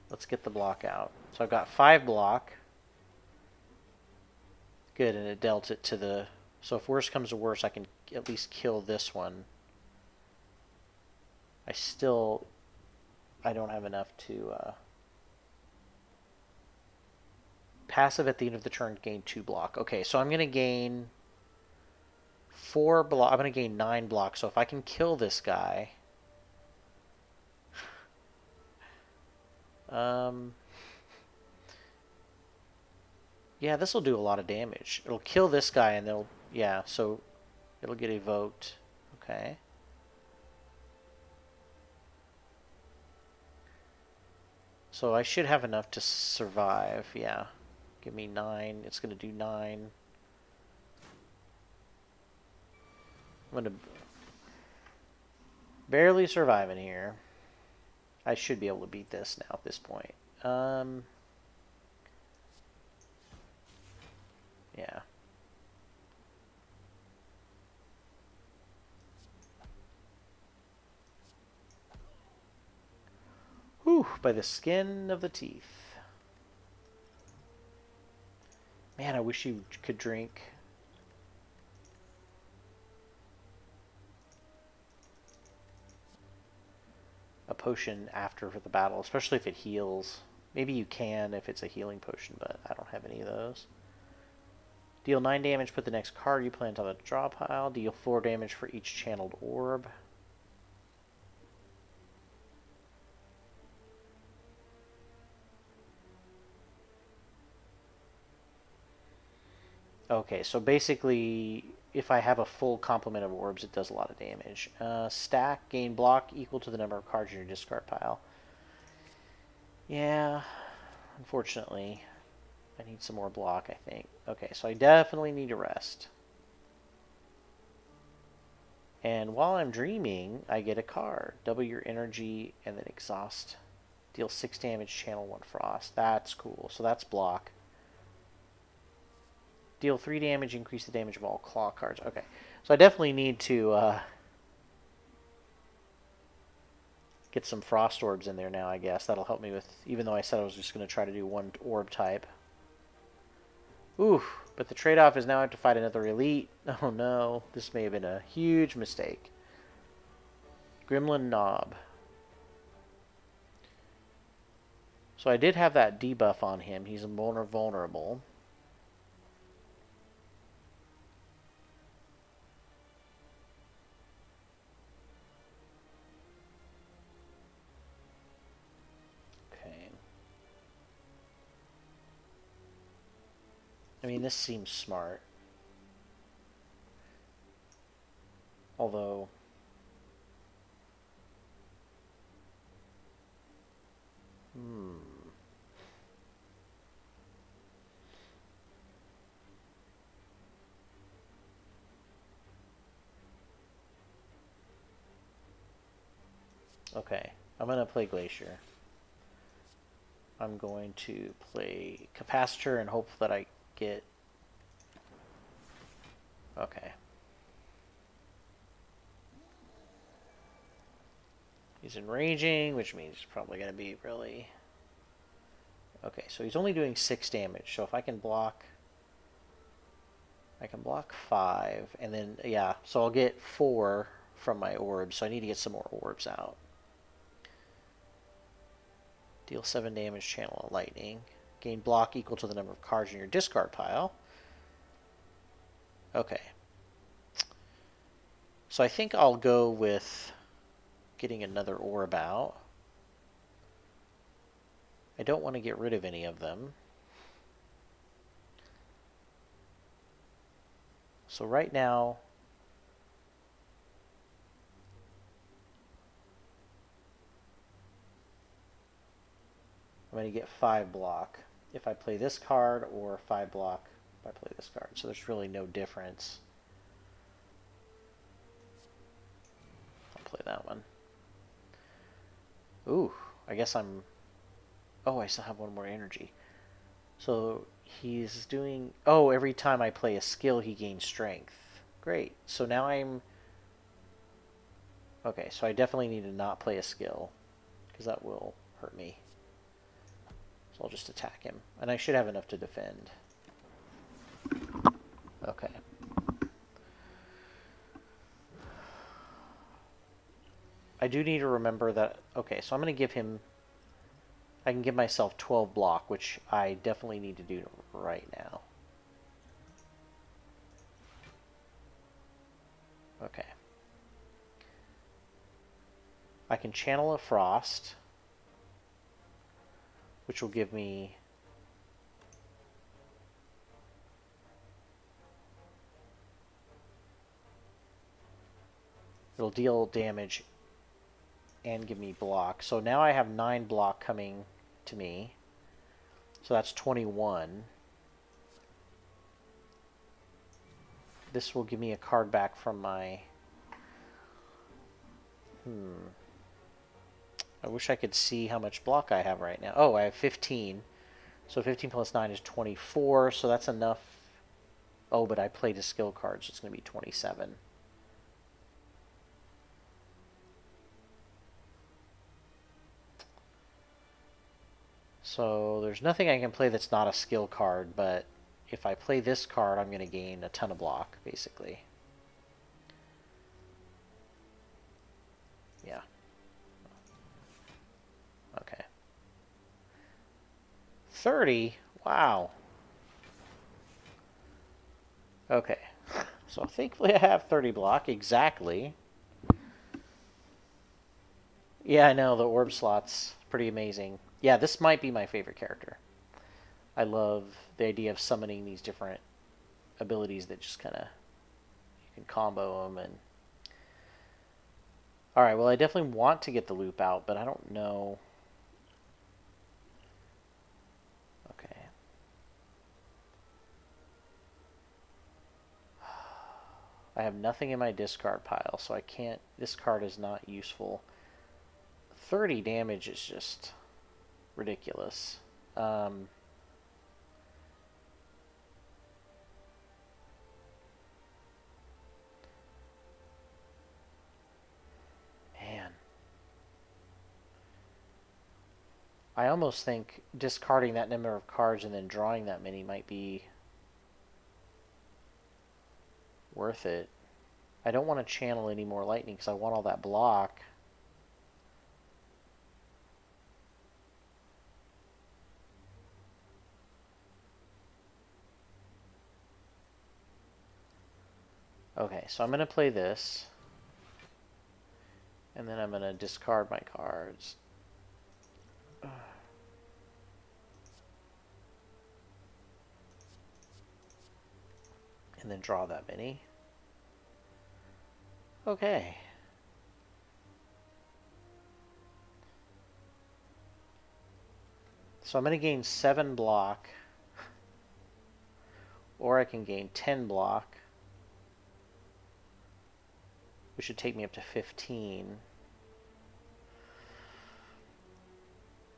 Let's get the block out. So I've got 5 block. Good, and it dealt it to the... So if worse comes to worse, I can at least kill this one. I don't have enough to... Passive at the end of the turn, gain 2 block. Okay, so I'm going to gain 4 block. I'm going to gain 9 blocks. So if I can kill this guy... yeah, this will do a lot of damage. It'll kill this guy and they'll... Yeah, so it'll get evoked. Okay. So I should have enough to survive. Yeah. Give me 9. It's going to do 9. I'm going to... Barely surviving here. I should be able to beat this now at this point. Yeah. Whew, by the skin of the teeth. Man, I wish you could drink. A potion after the battle, especially if it heals. Maybe you can if it's a healing potion, but I don't have any of those. Deal 9 damage, put the next card you plant on the draw pile. Deal 4 damage for each channeled orb. Okay, so basically, if I have a full complement of orbs, it does a lot of damage. Stack, gain block equal to the number of cards in your discard pile. Yeah, unfortunately, I need some more block, I think. Okay, so I definitely need to rest. And while I'm dreaming, I get a card. Double your energy and then exhaust. Deal 6 damage, channel 1 frost. That's cool. So that's block. Deal 3 damage, increase the damage of all claw cards. Okay, so I definitely need to get some frost orbs in there now, I guess. That'll help me with, even though I said I was just going to try to do one orb type. Ooh, but the trade-off is now I have to fight another elite. Oh no, this may have been a huge mistake. Gremlin Knob. So I did have that debuff on him. He's vulnerable. Okay. I mean, this seems smart. Although... Okay, I'm going to play Glacier. I'm going to play Capacitor and hope that I get... Okay. He's enraging, which means he's probably going to be really... Okay, so he's only doing 6 damage, so if I can block... I can block 5, and then, yeah, so I'll get 4 from my orbs, so I need to get some more orbs out. Deal 7 damage, channel a lightning. Gain block equal to the number of cards in your discard pile. Okay. So I think I'll go with getting another orb out. I don't want to get rid of any of them. So right now, I'm going to get 5 block if I play this card, or 5 block if I play this card. So there's really no difference. I'll play that one. Ooh, I guess I'm... Oh, I still have 1 more energy. So he's doing... Oh, every time I play a skill, he gains strength. Great. So now I'm... Okay, so I definitely need to not play a skill, because that will hurt me. So I'll just attack him. And I should have enough to defend. Okay. I do need to remember that... Okay, so I'm going to give him... I can give myself 12 block, which I definitely need to do right now. Okay. I can channel a frost, which will give me... It'll deal damage and give me block. So now I have 9 block coming to me. So that's 21. This will give me a card back from my... I wish I could see how much block I have right now. Oh, I have 15. So 15 plus 9 is 24, so that's enough. Oh, but I played a skill card, so it's going to be 27. So there's nothing I can play that's not a skill card, but if I play this card, I'm going to gain a ton of block, basically. Yeah. Okay. 30? Wow. Okay. So thankfully I have 30 block, exactly. Yeah, I know, the orb slot's pretty amazing. Yeah, this might be my favorite character. I love the idea of summoning these different abilities that just kind of, you can combo them and... Alright, well I definitely want to get the loop out, but I don't know... Okay. I have nothing in my discard pile, so I can't... This card is not useful. 30 damage is just ridiculous. Man. I almost think discarding that number of cards and then drawing that many might be worth it. I don't want to channel any more lightning because I want all that block. Okay, so I'm going to play this. And then I'm going to discard my cards. And then draw that many. Okay. So I'm going to gain 7 block. Or I can gain 10 block, which should take me up to 15.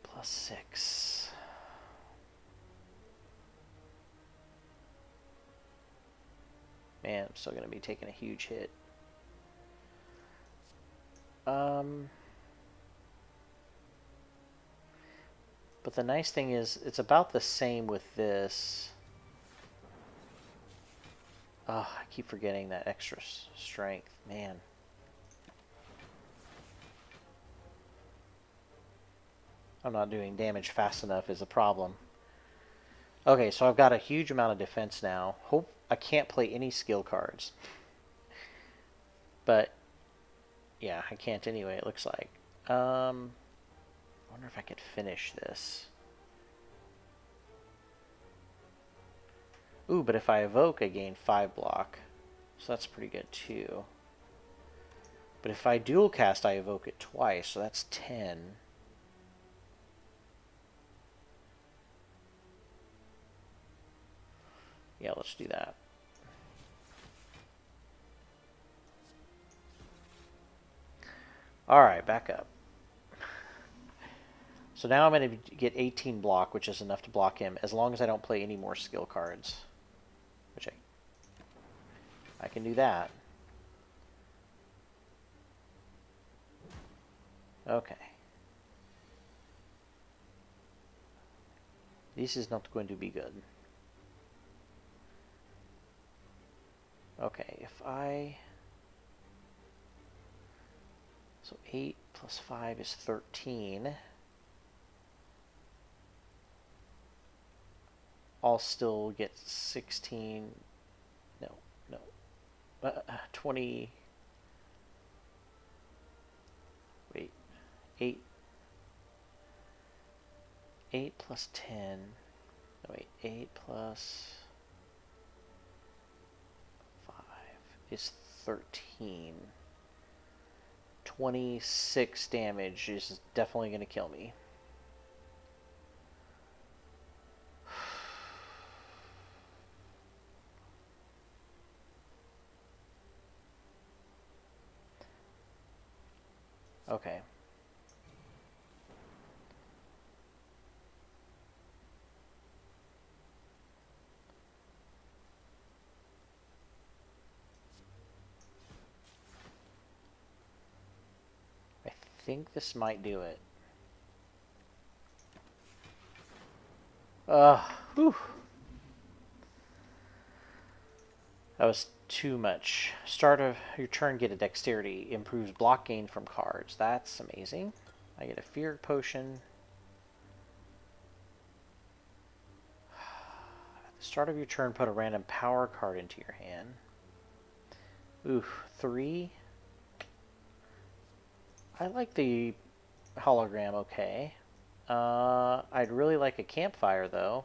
Plus 6. Man, I'm still going to be taking a huge hit. But the nice thing is, it's about the same with this. Oh, I keep forgetting that extra strength. Man. I'm not doing damage fast enough is a problem. Okay, so I've got a huge amount of defense now. Hope I can't play any skill cards. But, yeah, I can't anyway, it looks like. I wonder if I could finish this. Ooh, but if I evoke, I gain 5 block. So that's pretty good, too. But if I dual cast, I evoke it twice, so that's 10. Yeah, let's do that. Alright, back up. So now I'm going to get 18 block, which is enough to block him, as long as I don't play any more skill cards. Which I can do that. Okay. This is not going to be good. Okay, if I... So 8 plus 5 is 13. I'll still get 16... No, no. 20... Wait. 8... 8 plus 10... No, wait. 8 plus... is 13. 26 damage is definitely going to kill me. Okay. I think this might do it. Whew. That was too much. Start of your turn, get a dexterity. Improves block gain from cards. That's amazing. I get a fear potion. At the start of your turn, put a random power card into your hand. Ooh, 3. I like the hologram, okay. I'd really like a campfire, though.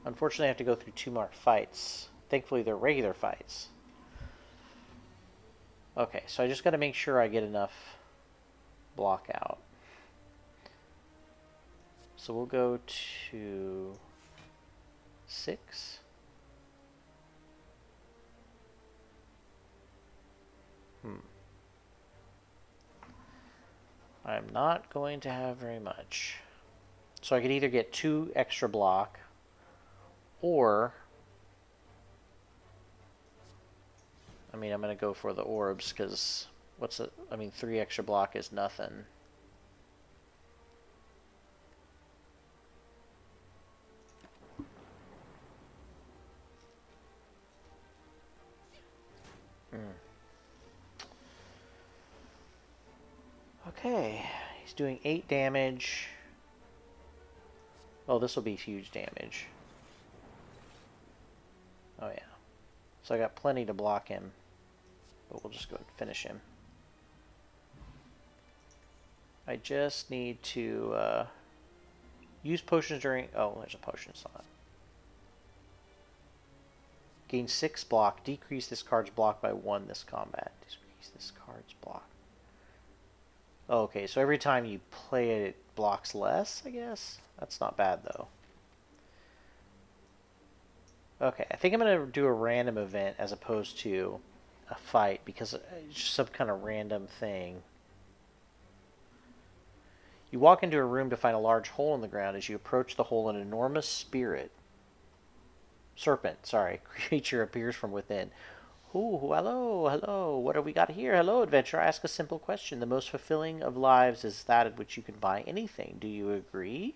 Unfortunately, I have to go through 2 more fights. Thankfully, they're regular fights. Okay, so I just got to make sure I get enough block out. So we'll go to 6. I'm not going to have very much. So I could either get 2 extra block, or I mean, I'm going to go for the orbs, because what's it? I mean, 3 extra block is nothing. Okay, he's doing 8 damage. Oh, this will be huge damage. Oh yeah. So I got plenty to block him, but we'll just go ahead and finish him. I just need to use potions during... Oh, there's a potion slot. Gain 6 block. Decrease this card's block by 1 this combat. Decrease this card's block. Oh, okay, so every time you play it, it blocks less, I guess? That's not bad, though. Okay, I think I'm going to do a random event as opposed to a fight, because it's just some kind of random thing. You walk into a room to find a large hole in the ground. As you approach the hole, an enormous creature appears from within. Ooh, hello, hello. What have we got here? Hello, adventurer. Ask a simple question. The most fulfilling of lives is that at which you can buy anything. Do you agree?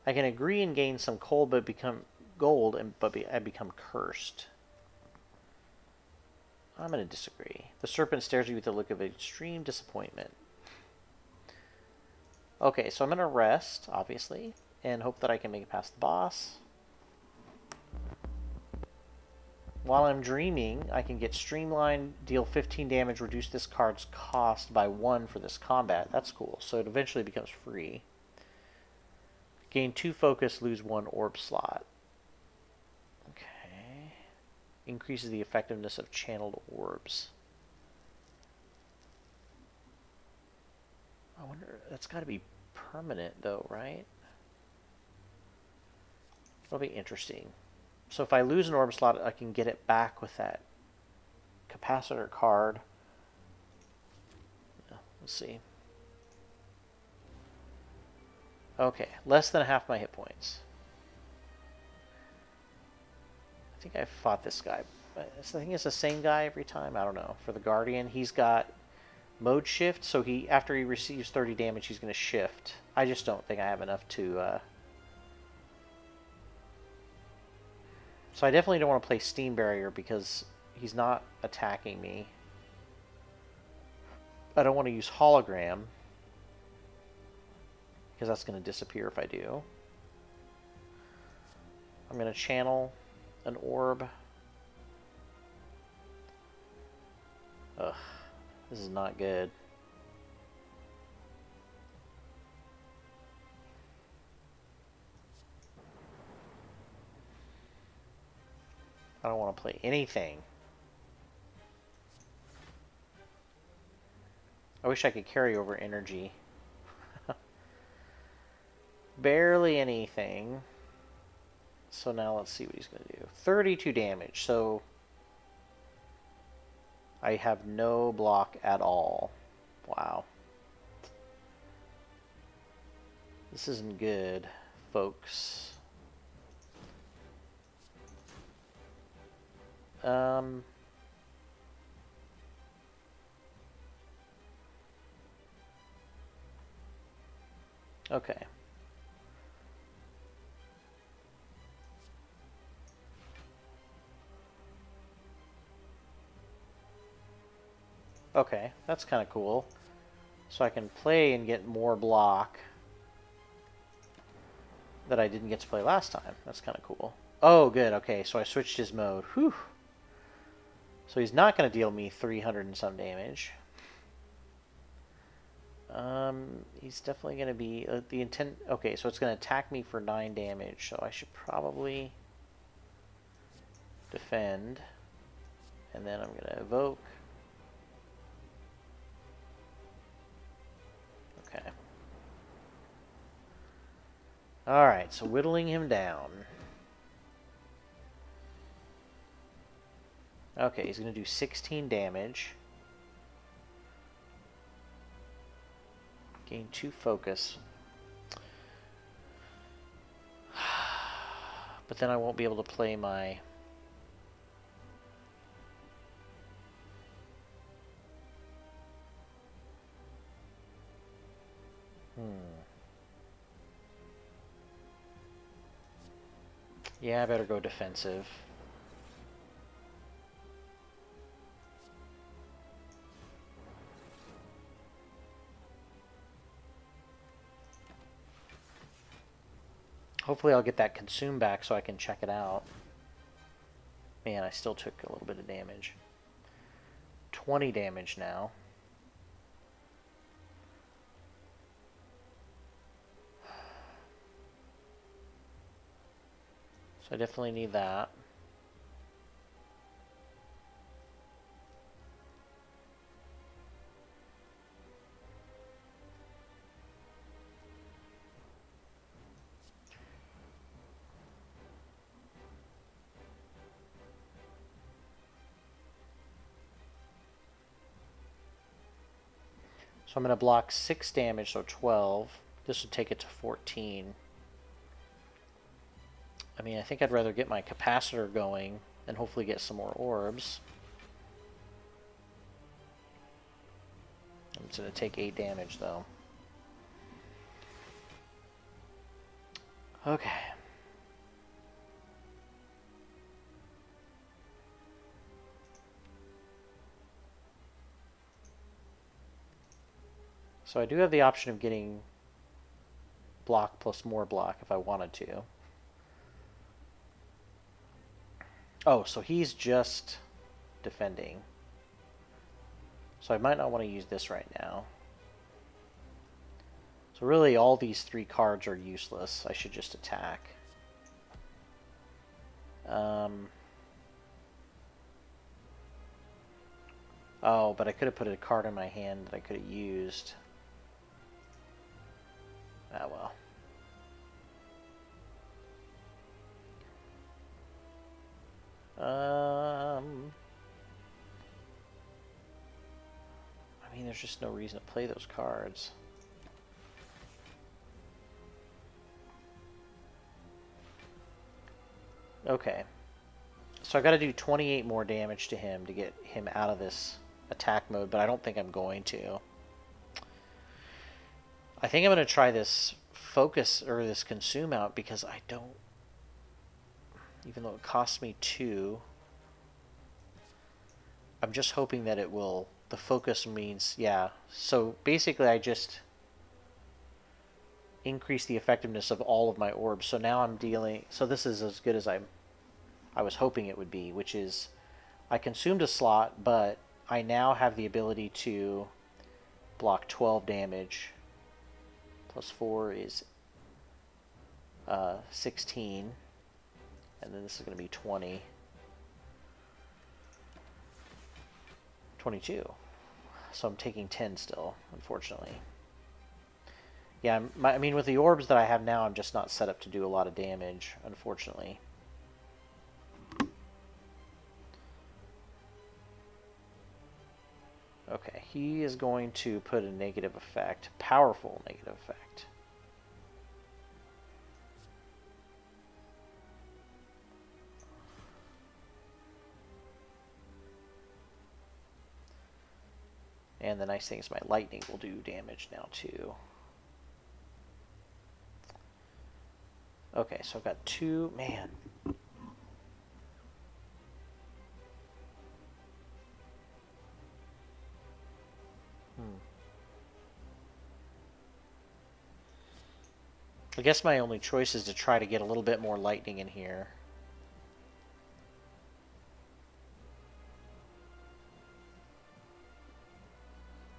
I can agree and gain some coal, but become gold, but I become cursed. I'm going to disagree. The serpent stares at you with a look of extreme disappointment. Okay, so I'm going to rest, obviously, and hope that I can make it past the boss. While I'm dreaming, I can get Streamline, deal 15 damage, reduce this card's cost by 1 for this combat. That's cool. So it eventually becomes free. Gain 2 focus, lose 1 orb slot. Okay. Increases the effectiveness of channeled orbs. I wonder, that's got to be permanent though, right? It'll be interesting. So if I lose an orb slot, I can get it back with that capacitor card. Yeah, let's see. Okay, less than half my hit points. I think I fought this guy. I think it's the same guy every time. I don't know. For the Guardian, he's got mode shift, so after he receives 30 damage, he's going to shift. I just don't think I have enough to... So I definitely don't want to play Steam Barrier because he's not attacking me. I don't want to use Hologram because that's going to disappear if I do. I'm going to channel an orb. Ugh, this is not good. I don't want to play anything. I wish I could carry over energy. Barely anything. So now let's see what he's going to do. 32 damage, so I have no block at all. Wow. This isn't good, folks. Okay. Okay, that's kind of cool. So I can play and get more block that I didn't get to play last time. That's kind of cool. Oh, good. Okay, so I switched his mode. Whew. So he's not going to deal me 300 and some damage. He's definitely going to be the intent. Okay, so it's going to attack me for 9 damage. So I should probably defend, and then I'm going to evoke. Okay. All right, so whittling him down. Okay, he's going to do 16 damage. Gain 2 focus. But then I won't be able to play my... Yeah, I better go defensive. Hopefully I'll get that consume back so I can check it out. Man, I still took a little bit of damage. 20 damage now. So I definitely need that. So I'm going to block 6 damage, so 12. This would take it to 14. I mean, I think I'd rather get my capacitor going and hopefully get some more orbs. I'm just going to take 8 damage, though. Okay. So I do have the option of getting block plus more block if I wanted to. Oh, so he's just defending. So I might not want to use this right now. So really all these 3 cards are useless. I should just attack. Oh, but I could have put a card in my hand that I could have used. Ah, well. I mean, there's just no reason to play those cards. Okay. So I got to do 28 more damage to him to get him out of this attack mode, but I don't think I'm going to. I think I'm going to try this focus or this consume out because I don't, even though it costs me 2, I'm just hoping that it will, the focus means, yeah. So basically I just increase the effectiveness of all of my orbs. So now I'm dealing, so this is as good as I was hoping it would be, which is I consumed a slot, but I now have the ability to block 12 damage. Plus 4 is 16. And then this is going to be 20. 22. So I'm taking 10 still, unfortunately. Yeah, I mean, with the orbs that I have now, I'm just not set up to do a lot of damage, unfortunately. Okay, He is going to put a negative effect, powerful negative effect. And the nice thing is my lightning will do damage now too. Okay, so I've got two, man. I guess my only choice is to try to get a little bit more lightning in here.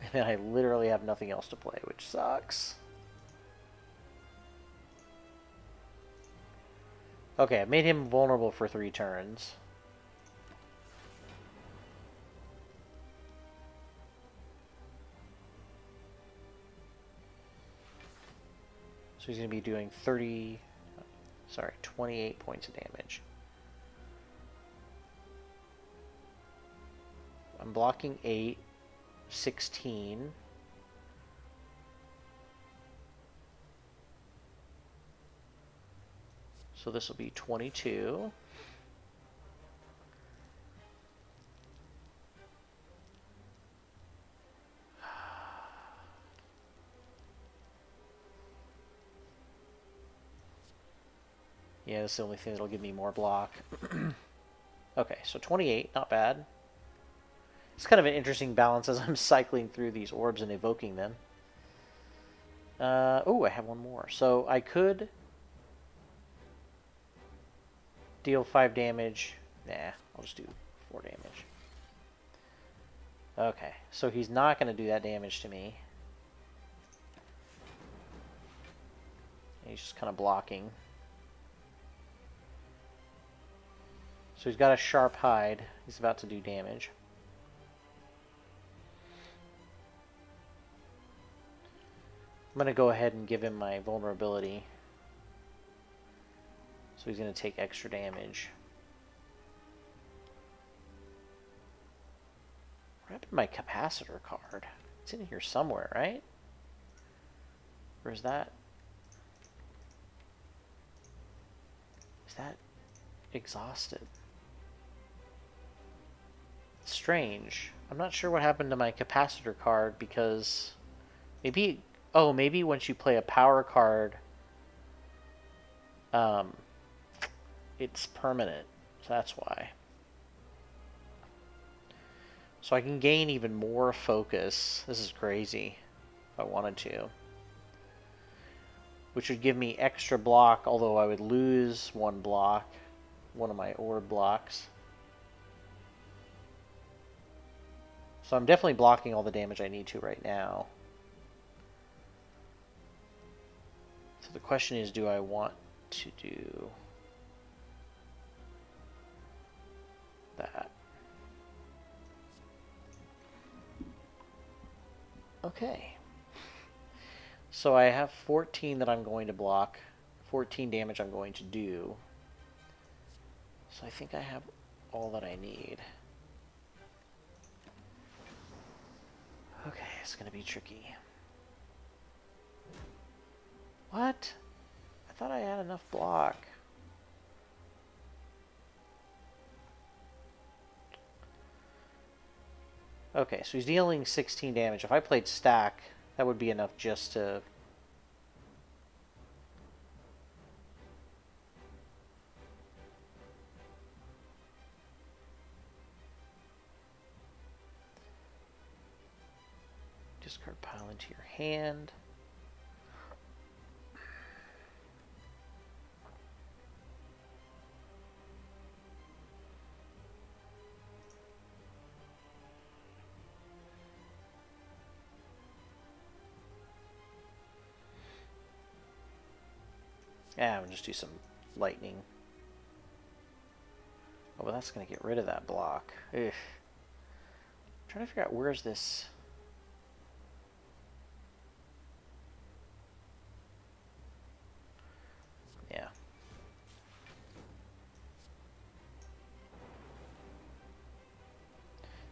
And then I literally have nothing else to play, which sucks. Okay, I made him vulnerable for 3 turns. So he's going to be doing 28 points of damage. I'm blocking 8, 16. So this will be 22. Yeah, that's the only thing that'll give me more block. Okay, so 28, not bad. It's kind of an interesting balance as I'm cycling through these orbs and evoking them. Oh, I have one more. So I could deal 5 damage. Nah, I'll just do 4 damage. Okay, so he's not going to do that damage to me. He's just kind of blocking. So he's got a sharp hide. He's about to do damage. I'm going to go ahead and give him my vulnerability. So he's going to take extra damage. What happened to my capacitor card? It's in here somewhere, right? Or is that... Is that exhausted? Strange. I'm not sure what happened to my capacitor card because maybe... Oh, maybe once you play a power card, it's permanent. So that's why. So I can gain even more focus. This is crazy if I wanted to. Which would give me extra block, although I would lose 1 block. One of my orb blocks. So I'm definitely blocking all the damage I need to right now. So the question is, do I want to do that? Okay. So I have 14 that I'm going to block, 14 damage I'm going to do. So I think I have all that I need. Okay, it's going to be tricky. What? I thought I had enough block. Okay, so he's dealing 16 damage. If I played stack, that would be enough just to... Discard pile into your hand. Yeah, we'll just do some lightning. Oh, well, that's going to get rid of that block. Ugh. I'm trying to figure out where's this... Yeah.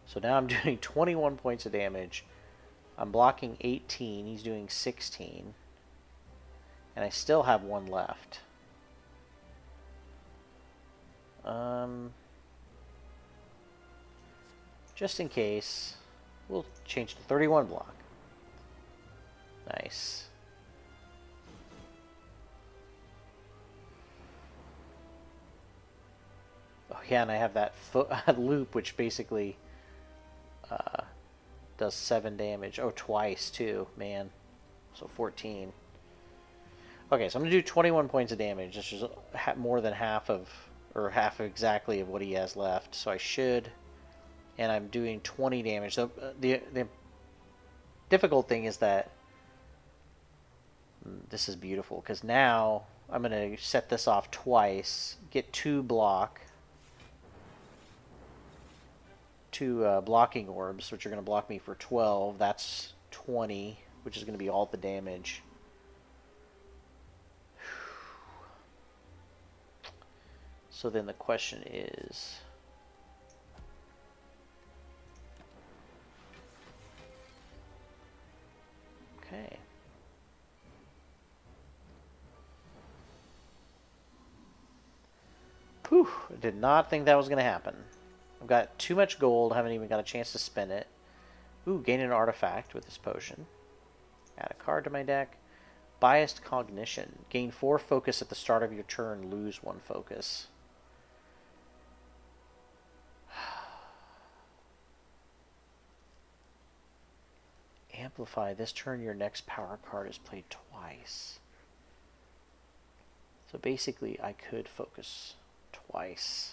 So now I'm doing 21 points of damage I'm blocking 18. He's doing 16. And I still have one left. Just in case, we'll change to 31 block. Nice. Oh yeah, and I have that loop, which basically does 7 damage. Oh, twice too, man. So 14. Okay, so I'm gonna do 21 points of damage. This is more than half of, or half exactly of what he has left. So I should, and I'm doing 20 damage. So the difficult thing is that this is beautiful because now I'm gonna set this off twice, get 2 blocking orbs, which are going to block me for 12. That's 20, which is going to be all the damage. So then the question is... Okay. Whew, I did not think that was going to happen. I've got too much gold, haven't even got a chance to spend it. Ooh, gain an artifact with this potion. Add a card to my deck. Biased Cognition. Gain 4 focus at the start of your turn, lose 1 focus. Amplify. This turn your next power card is played twice. So basically I could focus twice.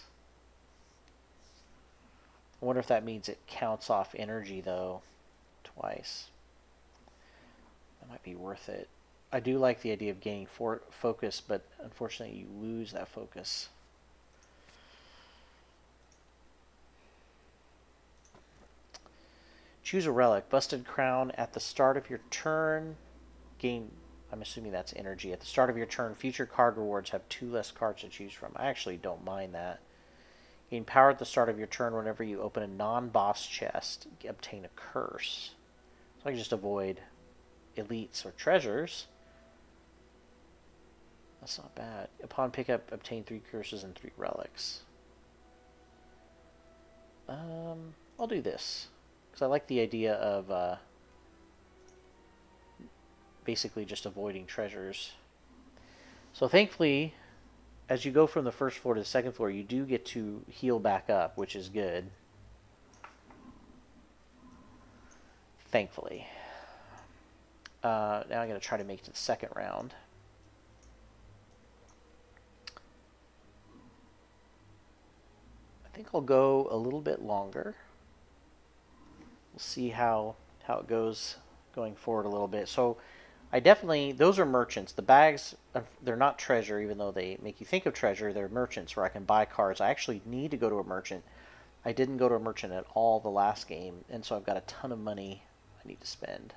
I wonder if that means it counts off energy though twice. That might be worth it. I do like the idea of gaining focus, but unfortunately you lose that focus. Choose a relic. Busted Crown at the start of your turn. Gain, I'm assuming that's energy. At the start of your turn, future card rewards have 2 less cards to choose from. I actually don't mind that. Gain power at the start of your turn whenever you open a non-boss chest. Obtain a curse. So I can just avoid elites or treasures. That's not bad. Upon pickup, obtain 3 curses and 3 relics. I'll do this. Because I like the idea of basically just avoiding treasures. So thankfully, as you go from the first floor to the second floor, you do get to heal back up, which is good. Thankfully. Now I'm going to try to make it to the second round. I think I'll go a little bit longer. We'll see how it goes going forward a little bit. So I definitely, those are merchants. The bags, they're not treasure, even though they make you think of treasure. They're merchants where I can buy cards. I actually need to go to a merchant. I didn't go to a merchant at all the last game, and so I've got a ton of money I need to spend.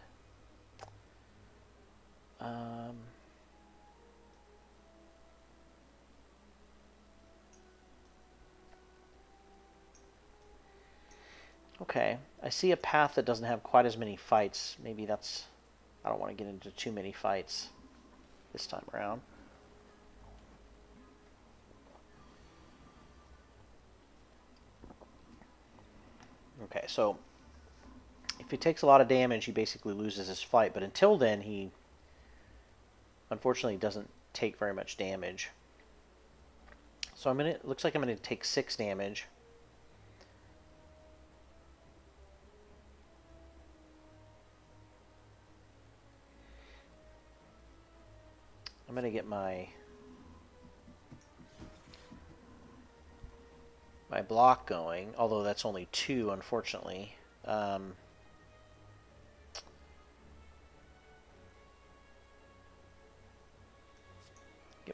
Okay, I see a path that doesn't have quite as many fights. Maybe that's... I don't want to get into too many fights this time around. Okay, so if he takes a lot of damage, he basically loses his fight. But until then, he unfortunately doesn't take very much damage. So I'm gonna... Looks like I'm gonna take 6 damage. I'm going to get my block going, although that's only 2, unfortunately. Get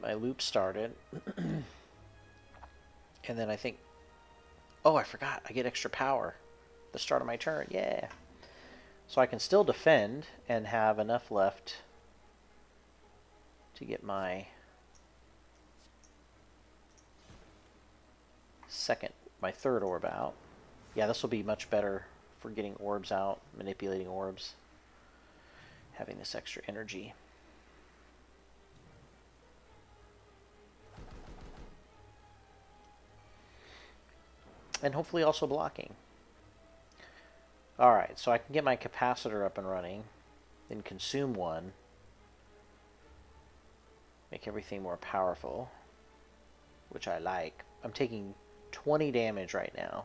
my loop started. And then I think... Oh, I forgot. I get extra power at the start of my turn. Yeah. So I can still defend and have enough left to get my third orb out. Yeah, this will be much better for getting orbs out, manipulating orbs. having this extra energy. And hopefully also blocking. Alright, so I can get my capacitor up and running, then consume one, make everything more powerful, which I like. I'm taking 20 damage right now.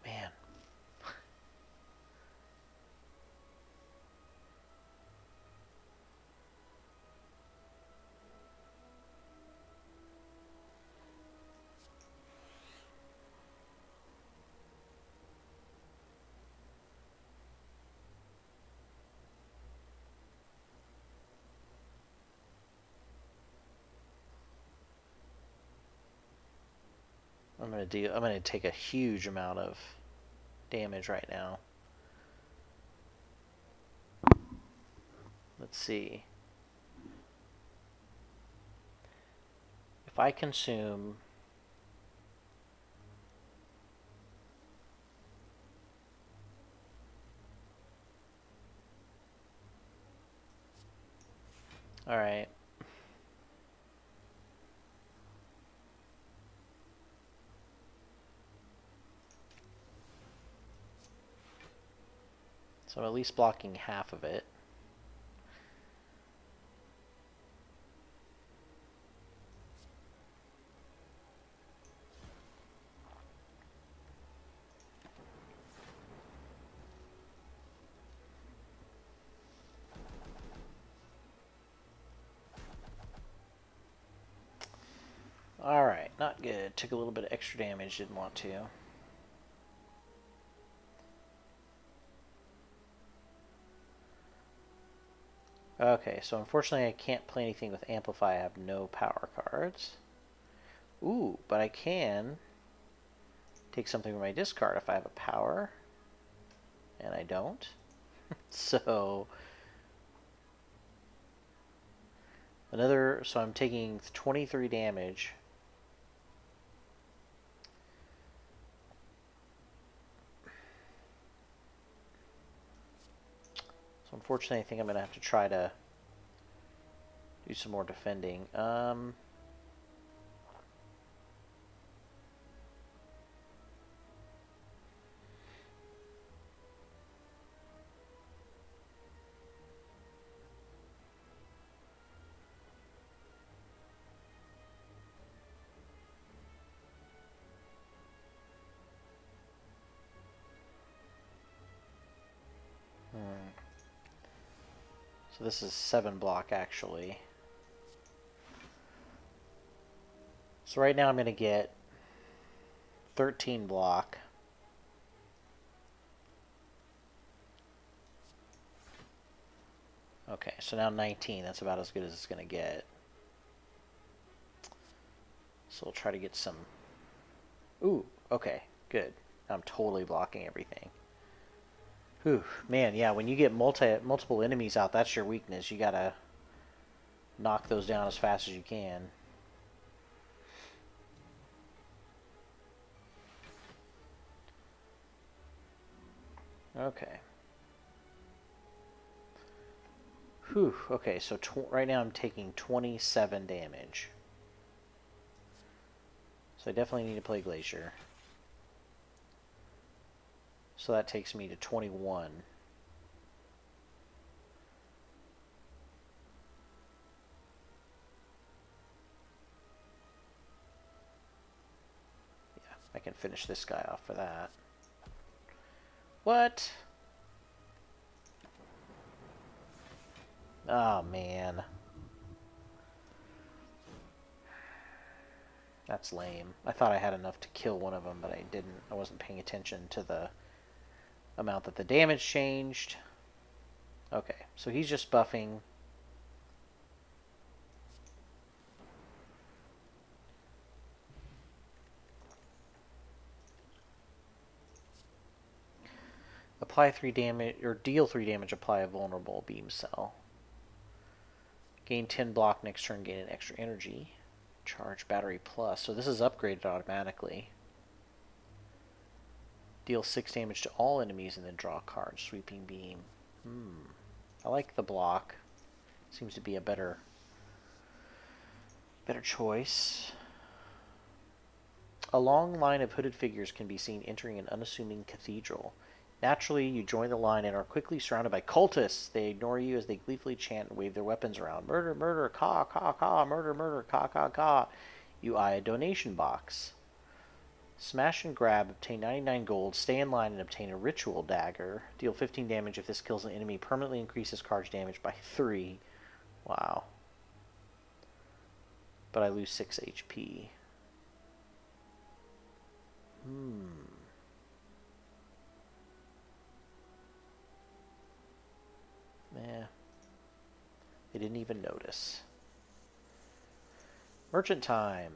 Man. I'm gonna take a huge amount of damage right now. Let's see. If I consume Alright. So I'm at least blocking half of it. Alright, not good. Took a little bit of extra damage, didn't want to. Okay, so unfortunately I can't play anything with Amplify. I have no power cards. Ooh, but I can take something from my discard if I have a power. And I don't. So I'm taking 23 damage. So unfortunately I think I'm going to have to try to do some more defending. So this is 7 block actually. So right now I'm going to get 13 block. Okay, so now 19. That's about as good as it's going to get. So we'll try to get some... Ooh, okay, good. I'm totally blocking everything. Whew, man, yeah, when you get multiple enemies out, that's your weakness. You gotta knock those down as fast as you can. Okay. Whew, okay, so right now I'm taking 27 damage. So I definitely need to play Glacier. So that takes me to 21. Yeah, I can finish this guy off for that. What? Oh, man. That's lame. I thought I had enough to kill one of them, but I didn't. I wasn't paying attention to the amount that the damage changed. Okay, so he's just buffing. Apply 3 damage, or deal 3 damage, apply a vulnerable beam cell. Gain 10 block next turn, gain an extra energy. Charge battery plus. So this is upgraded automatically. Deal 6 damage to all enemies and then draw a card. Sweeping beam. I like the block. Seems to be a better choice. A long line of hooded figures can be seen entering an unassuming cathedral. Naturally, you join the line and are quickly surrounded by cultists. They ignore you as they gleefully chant and wave their weapons around. Murder, murder, caw, caw, caw, murder, murder, caw, caw, caw. You eye a donation box. Smash and grab, obtain 99 gold, stay in line and obtain a ritual dagger. Deal 15 damage if this kills an enemy, permanently increases charge damage by 3. Wow. But I lose 6 HP. Eh. They didn't even notice. Merchant time.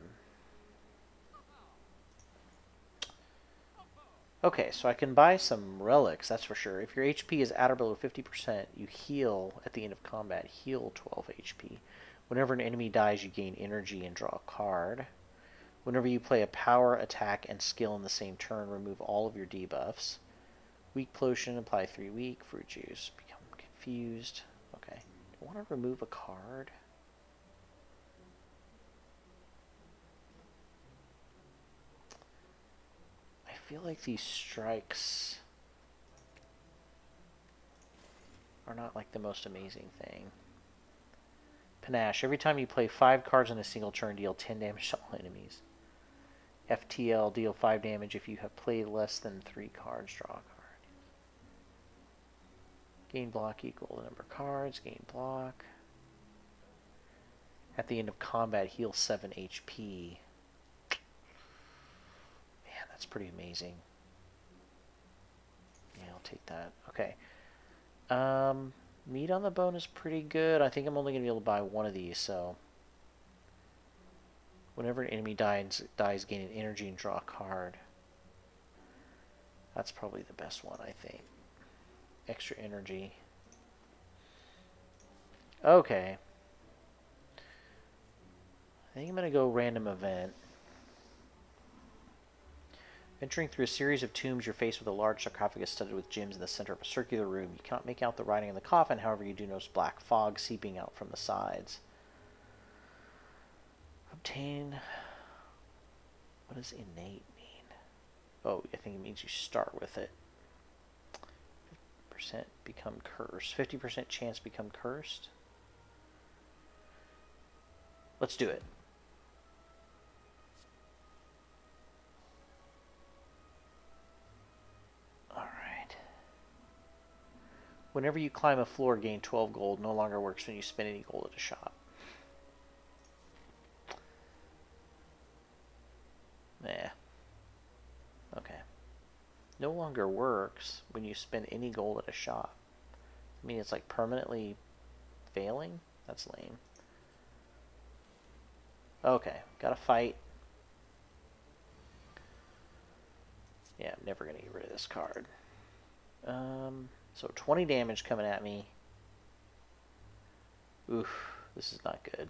Okay, so I can buy some relics, that's for sure. If your HP is at or below 50%, you heal at the end of combat. Heal 12 HP. Whenever an enemy dies, you gain energy and draw a card. Whenever you play a power, attack, and skill in the same turn, remove all of your debuffs. Weak potion, apply 3 weak. Fruit juice, become confused. Okay. Do I want to remove a card? I feel like these strikes are not like the most amazing thing. Panache. Every time you play 5 cards in a single turn, deal 10 damage to all enemies. FTL. Deal 5 damage if you have played less than 3 cards. Draw a card. Gain block equal the number of cards. Gain block. At the end of combat, heal 7 HP. Man, that's pretty amazing. Yeah, I'll take that. Okay. Meat on the bone is pretty good. I think I'm only going to be able to buy one of these, so... Whenever an enemy dies, gain an energy and draw a card. That's probably the best one, I think. Extra energy. Okay. I think I'm going to go random event. Entering through a series of tombs, you're faced with a large sarcophagus studded with gems in the center of a circular room. You cannot make out the writing on the coffin, however you do notice black fog seeping out from the sides. Obtain... What does innate mean? Oh, I think it means you start with it. 50% become cursed. 50% chance become cursed? Let's do it. Alright. Whenever you climb a floor, gain 12 gold. No longer works when you spend any gold at a shop. Nah. Okay. No longer works when you spend any gold at a shop. I mean, it's like permanently failing? That's lame. Okay, gotta fight. Yeah, I'm never gonna get rid of this card. So 20 damage coming at me. Oof, this is not good.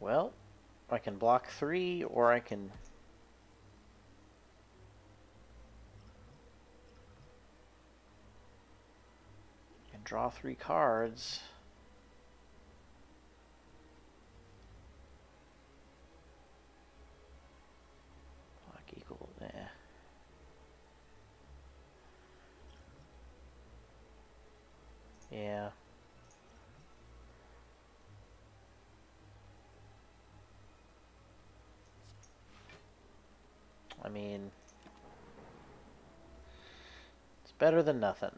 Well, I can block 3, or I can... draw 3 cards. Block equal, Yeah. I mean, it's better than nothing.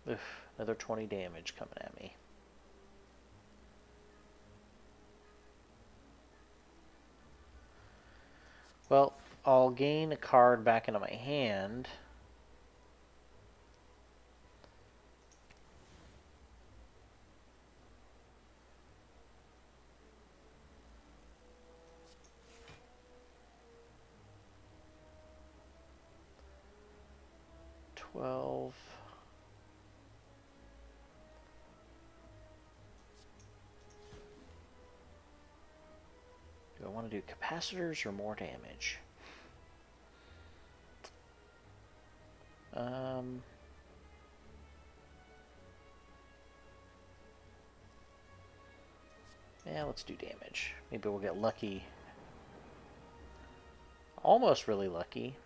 Oof, another 20 damage coming at me. Well, I'll gain a card back into my hand. $12. Do I want to do capacitors or more damage? Yeah, let's do damage. Maybe we'll get lucky. Almost really lucky.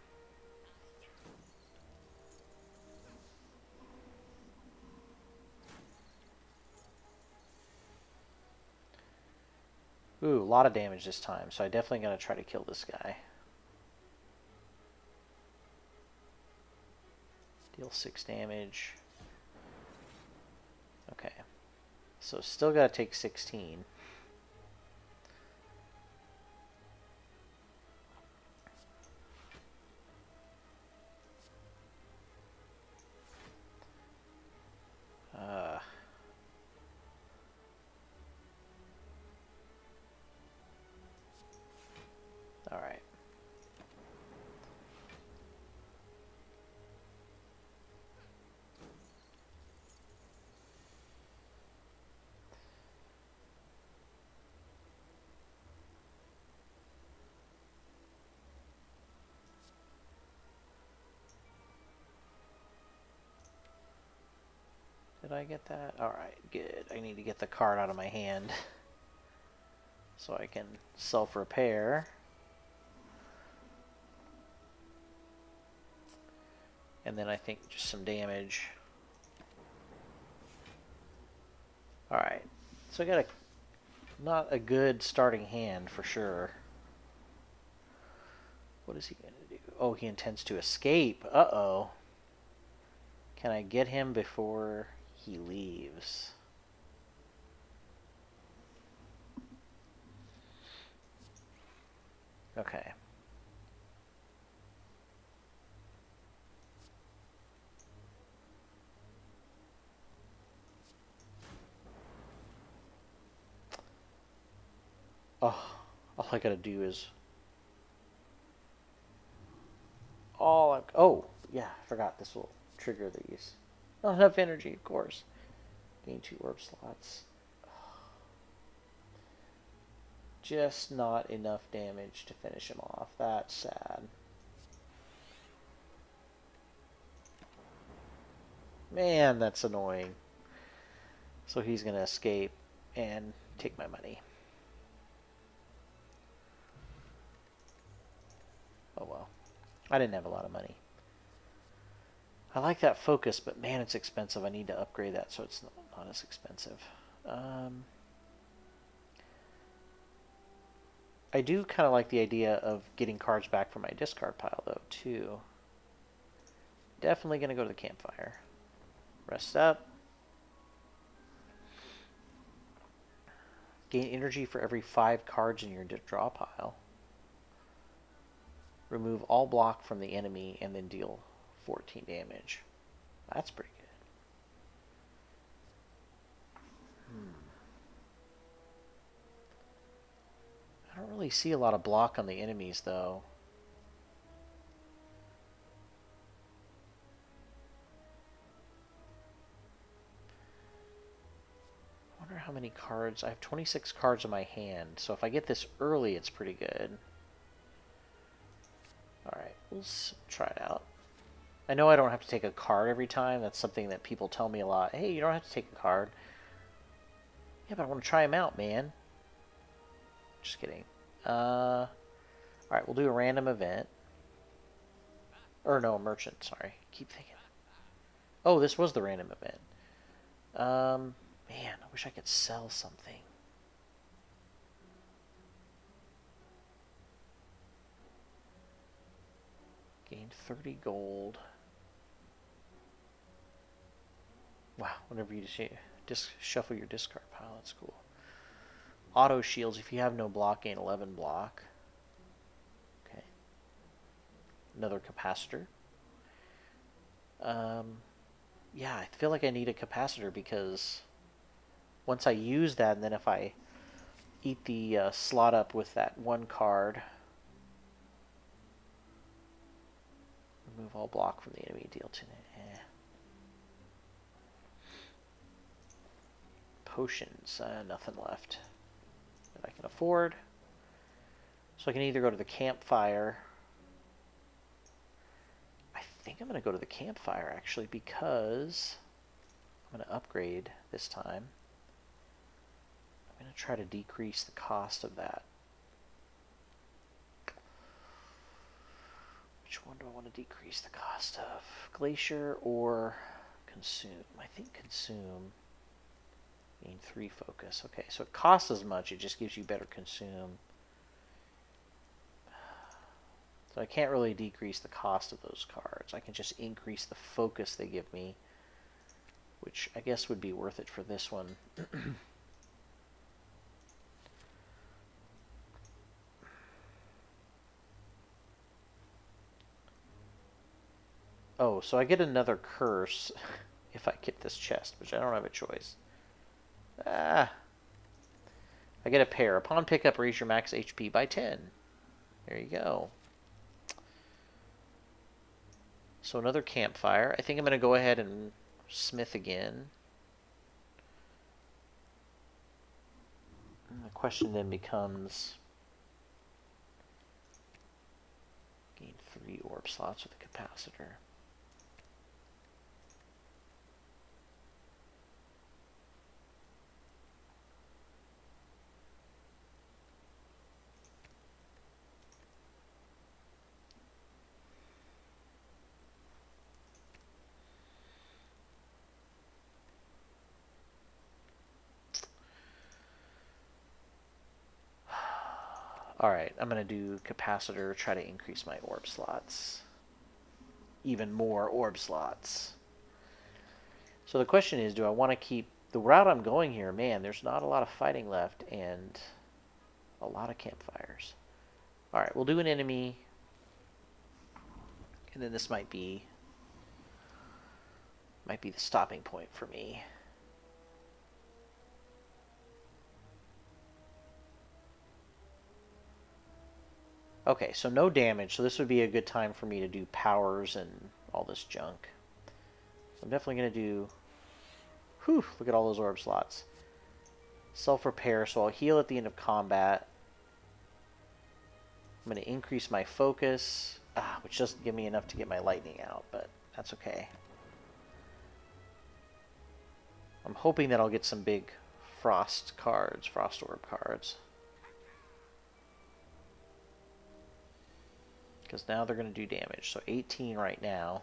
Ooh, a lot of damage this time, so I definitely gotta try to kill this guy. Deal 6 damage. Okay. So still gotta take 16. Alright. Did I get that? Alright, good. I need to get the card out of my hand so I can self-repair. And then I think just some damage. Alright, so I got a not a good starting hand for sure. What is he going to do? Oh, he intends to escape. Uh-oh. Can I get him before he leaves? Okay. Oh, all I gotta do is... Oh, yeah, I forgot this will trigger these. Not enough energy, of course. Gain 2 orb slots. Just not enough damage to finish him off. That's sad. Man, that's annoying. So he's gonna escape and take my money. Oh well. I didn't have a lot of money. I like that focus, but man, it's expensive. I need to upgrade that so it's not as expensive. I do kind of like the idea of getting cards back from my discard pile, though, too. Definitely going to go to the campfire. Rest up. Gain energy for every 5 cards in your draw pile. Remove all block from the enemy and then deal 14 damage. That's pretty good. I don't really see a lot of block on the enemies, though. I wonder how many cards. I have 26 cards in my hand, so if I get this early, it's pretty good. Alright, let's try it out. I know I don't have to take a card every time. That's something that people tell me a lot. Hey, you don't have to take a card. Yeah, but I want to try them out, man. Just kidding. Alright, we'll do a random event. Or no, a merchant, sorry. Keep thinking. Oh, this was the random event. Man, I wish I could sell something. Gained 30 gold. Wow, whenever you shuffle your discard pile, that's cool. Auto shields, if you have no block, gain 11 block. Okay. another capacitor. Yeah, I feel like I need a capacitor because once I use that, and then if I eat the slot up with that one card, remove all block from the enemy, deal 2. Potions, nothing left that I can afford. So I can either go to the campfire. I think I'm going to go to the campfire actually because I'm going to upgrade this time. I'm going to try to decrease the cost of that. Which one do I want to decrease the cost of? Glacier or Consume? I think Consume. Gain 3 focus. Okay, so it costs as much, it just gives you better Consume. So I can't really decrease the cost of those cards. I can just increase the focus they give me, which I guess would be worth it for this one. Oh, so I get another curse if I get this chest, which I don't have a choice. I get a pair. Upon pickup, raise your max HP by 10. There you go. So another campfire. I think I'm going to go ahead and smith again. And the question then becomes, gain 3 orb slots with a capacitor. Alright, I'm going to do capacitor, try to increase my orb slots. Even more orb slots. So the question is, do I want to keep the route I'm going here? Man, there's not a lot of fighting left and a lot of campfires. Alright, we'll do an enemy. And then this might be the stopping point for me. Okay, so no damage, so this would be a good time for me to do powers and all this junk. So I'm definitely going to do... Whew, look at all those orb slots. Self-repair, so I'll heal at the end of combat. I'm going to increase my focus, which doesn't give me enough to get my lightning out, but that's okay. I'm hoping that I'll get some big frost cards, frost orb cards. Because now they're going to do damage. So 18 right now.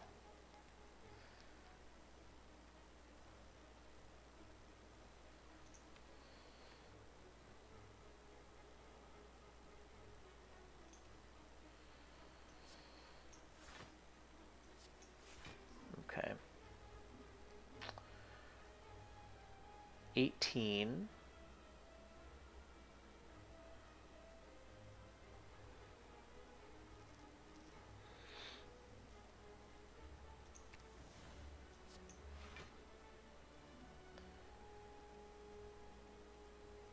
Okay. 18.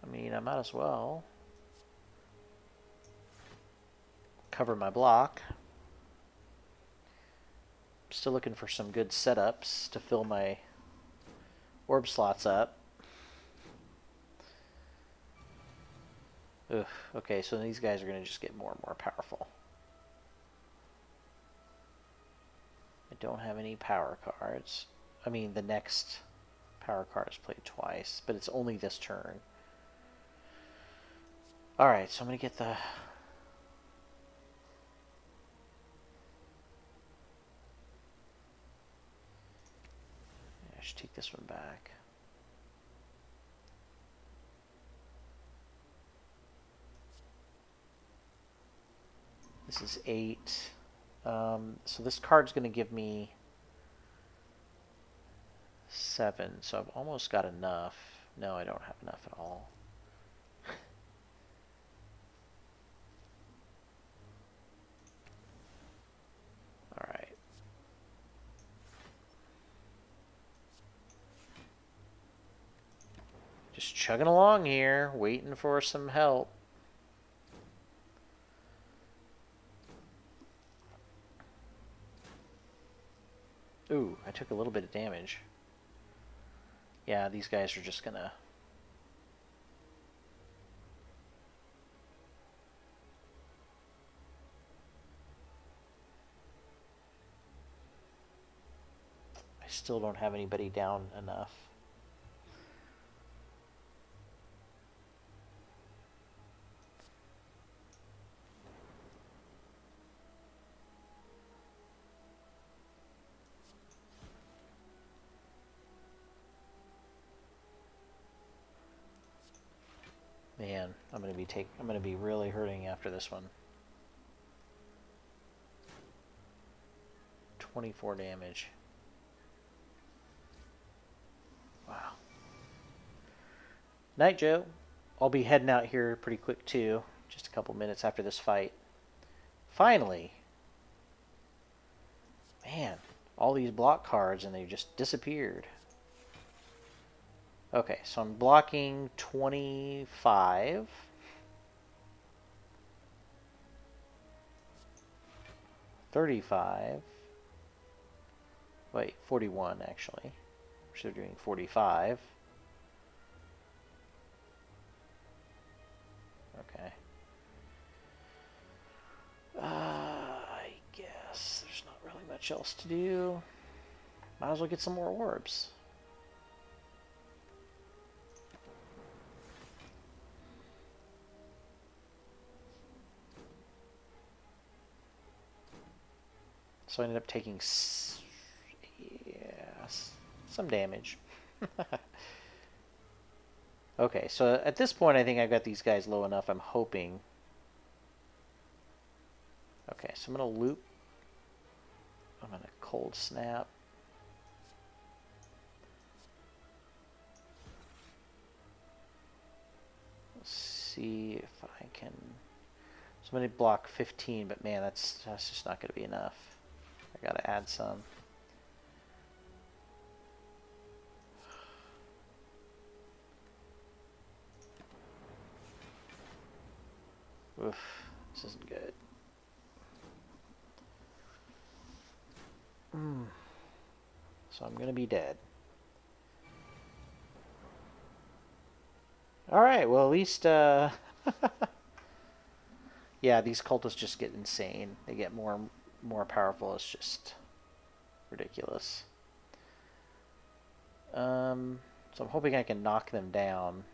I mean, I might as well cover my block. Still looking for some good setups to fill my orb slots up. Ugh, okay, so these guys are going to just get more and more powerful. I don't have any power cards. I mean, the next power card is played twice, but it's only this turn. Alright, so I'm going to get the... I should take this one back. This is 8. So this card's going to give me 7. So I've almost got enough. No, I don't have enough at all. Just chugging along here, waiting for some help. Ooh, I took a little bit of damage. Yeah, these guys are just gonna... I still don't have anybody down enough. Man, I'm gonna be really hurting after this one. 24 damage. Wow. Night, Joe. I'll be heading out here pretty quick too. Just a couple minutes after this fight. Finally. Man, all these block cards and they just disappeared. Okay, so I'm blocking 25. 35. Wait, 41 actually. So they're doing 45. Okay. I guess there's not really much else to do. Might as well get some more orbs. So I ended up taking some damage. Okay, so at this point I think I've got these guys low enough, I'm hoping. Okay, so I'm going to loop. I'm going to cold snap. Let's see if I can... So I'm going to block 15, but man, that's just not going to be enough. I got to add some. Oof, this isn't good. So I'm going to be dead. Alright, well at least, yeah, these cultists just get insane. They get more powerful. It's just ridiculous. So I'm hoping I can knock them down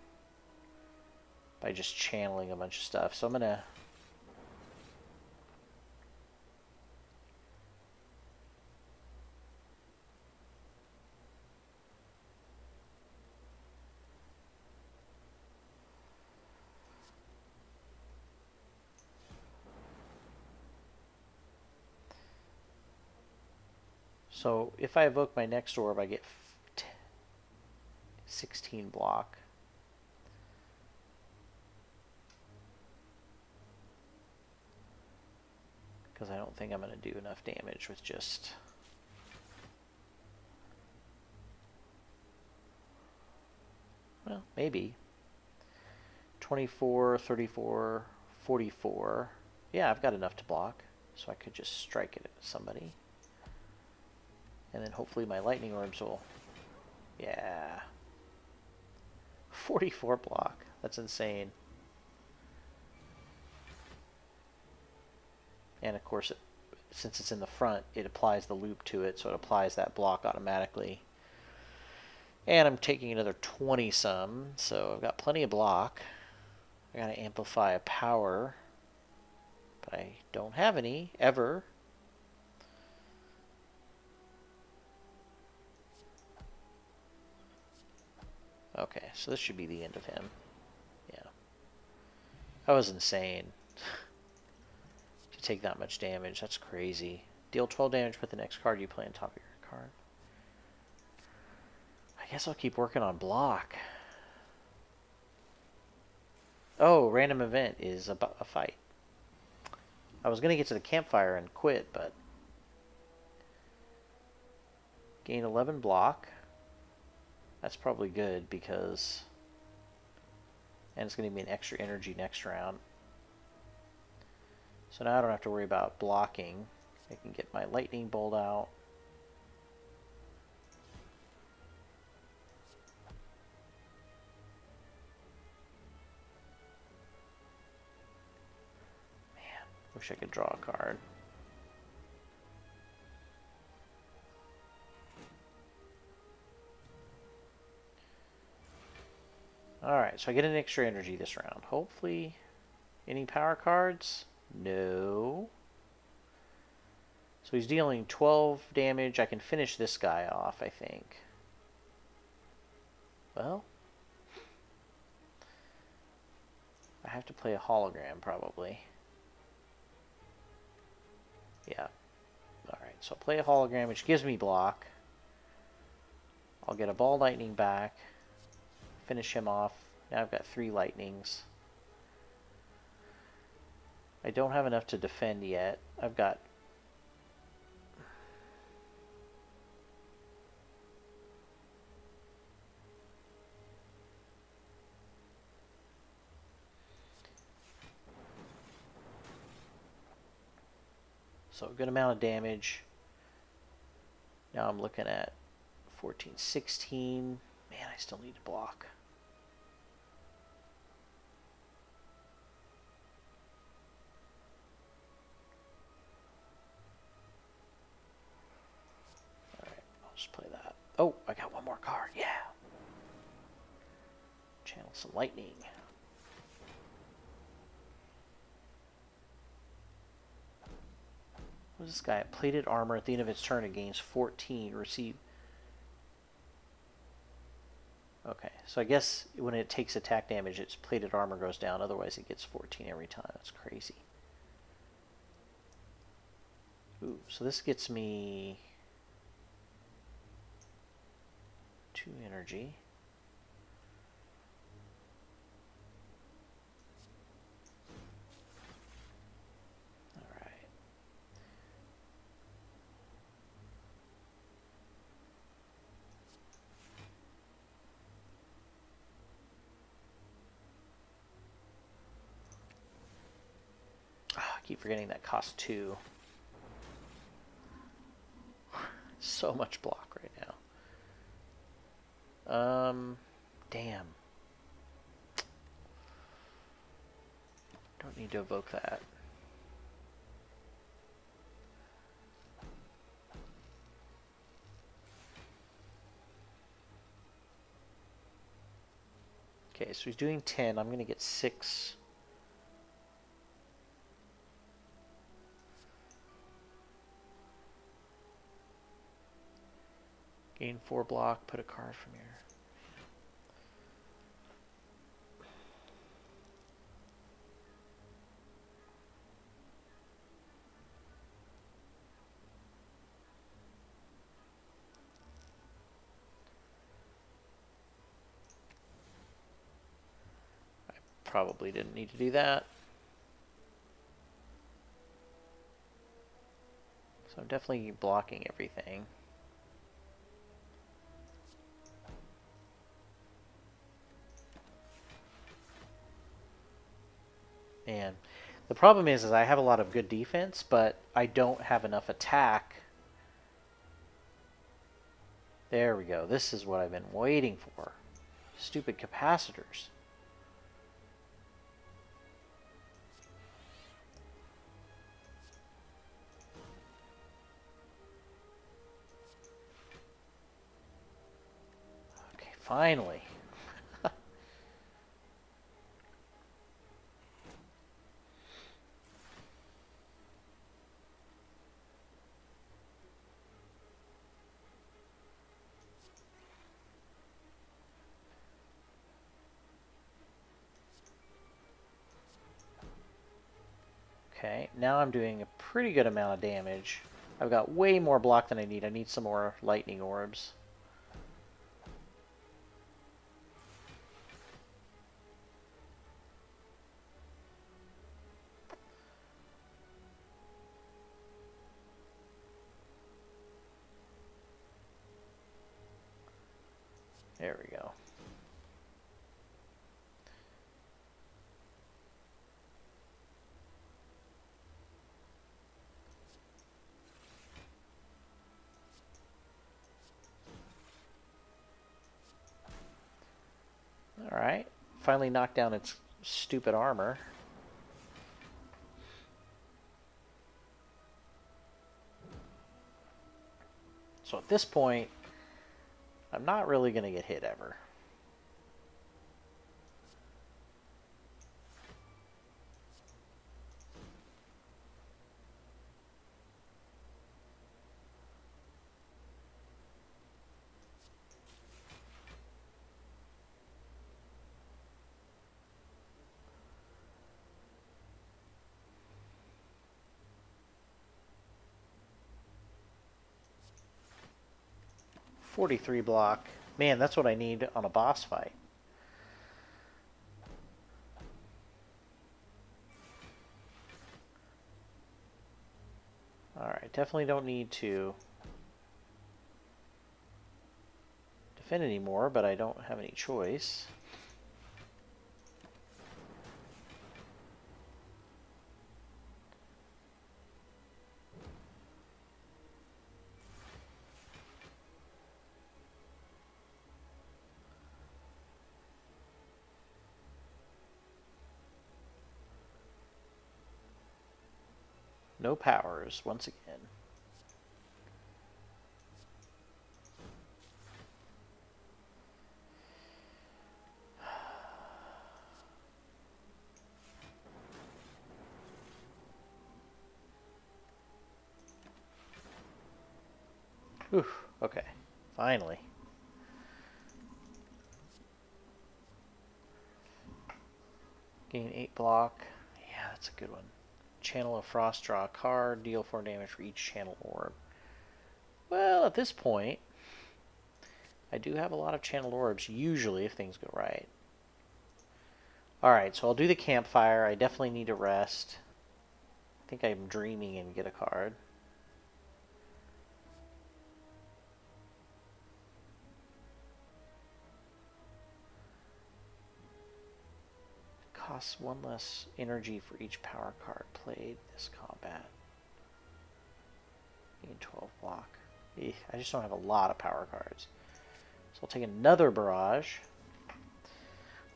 by just channeling a bunch of stuff. So I'm gonna... So if I evoke my next orb, I get 16 block. Because I don't think I'm going to do enough damage with just... Well, maybe. 24, 34, 44. Yeah, I've got enough to block. So I could just strike it at somebody. And then hopefully my lightning orbs will... Yeah. 44 block. That's insane. And of course, since it's in the front, it applies the loop to it, so it applies that block automatically. And I'm taking another 20 some, so I've got plenty of block. I gotta amplify a power, but I don't have any, ever. Okay, so this should be the end of him. Yeah. That was insane. To take that much damage, that's crazy. Deal 12 damage with the next card you play on top of your card. I guess I'll keep working on block. Oh, random event is a fight. I was going to get to the campfire and quit, but... Gain 11 block. That's probably good because And it's going to be an extra energy next round. So now I don't have to worry about blocking. I can get my lightning bolt out. Man, wish I could draw a card. Alright, so I get an extra energy this round. Hopefully, any power cards? No. So he's dealing 12 damage. I can finish this guy off, I think. Well, I have to play a hologram, probably. Yeah. Alright, so I'll play a hologram, which gives me block. I'll get a ball lightning back. Finish him off. Now I've got 3 lightnings. I don't have enough to defend yet. I've got... So a good amount of damage. Now I'm looking at 14, 16. Man, I still need to block. Alright, I'll just play that. Oh, I got one more card. Yeah. Channel some lightning. What is this guy? Plated armor at the end of its turn, it gains 14. Receive. Okay, so I guess when it takes attack damage, its plated armor goes down. Otherwise, it gets 14 every time. That's crazy. Ooh, so this gets me 2 energy. I keep forgetting that costs 2. So much block right now. Damn. Don't need to evoke that. Okay, so he's doing 10. I'm going to get 6. Gain 4 block, put a card from here. I probably didn't need to do that. So I'm definitely blocking everything. And the problem is I have a lot of good defense, but I don't have enough attack. There we go. This is what I've been waiting for. Stupid capacitors. Okay, finally. Okay, now I'm doing a pretty good amount of damage. I've got way more block than I need. I need some more lightning orbs. There we go. Alright. Finally knocked down its stupid armor. So at this point, I'm not really going to get hit ever. .43 block. Man, that's what I need on a boss fight. Alright, definitely don't need to defend anymore, but I don't have any choice. No powers, once again. Whew, okay, finally. Gain 8 block. Yeah, that's a good one. Channel of Frost, draw a card, deal 4 damage for each channel orb. Well, at this point, I do have a lot of channeled orbs, usually, if things go right. Alright, so I'll do the campfire. I definitely need to rest. I think I'm dreaming and get a card. Costs 1 less energy for each power card played this combat. Gain 12 block. I just don't have a lot of power cards. So I'll take another barrage.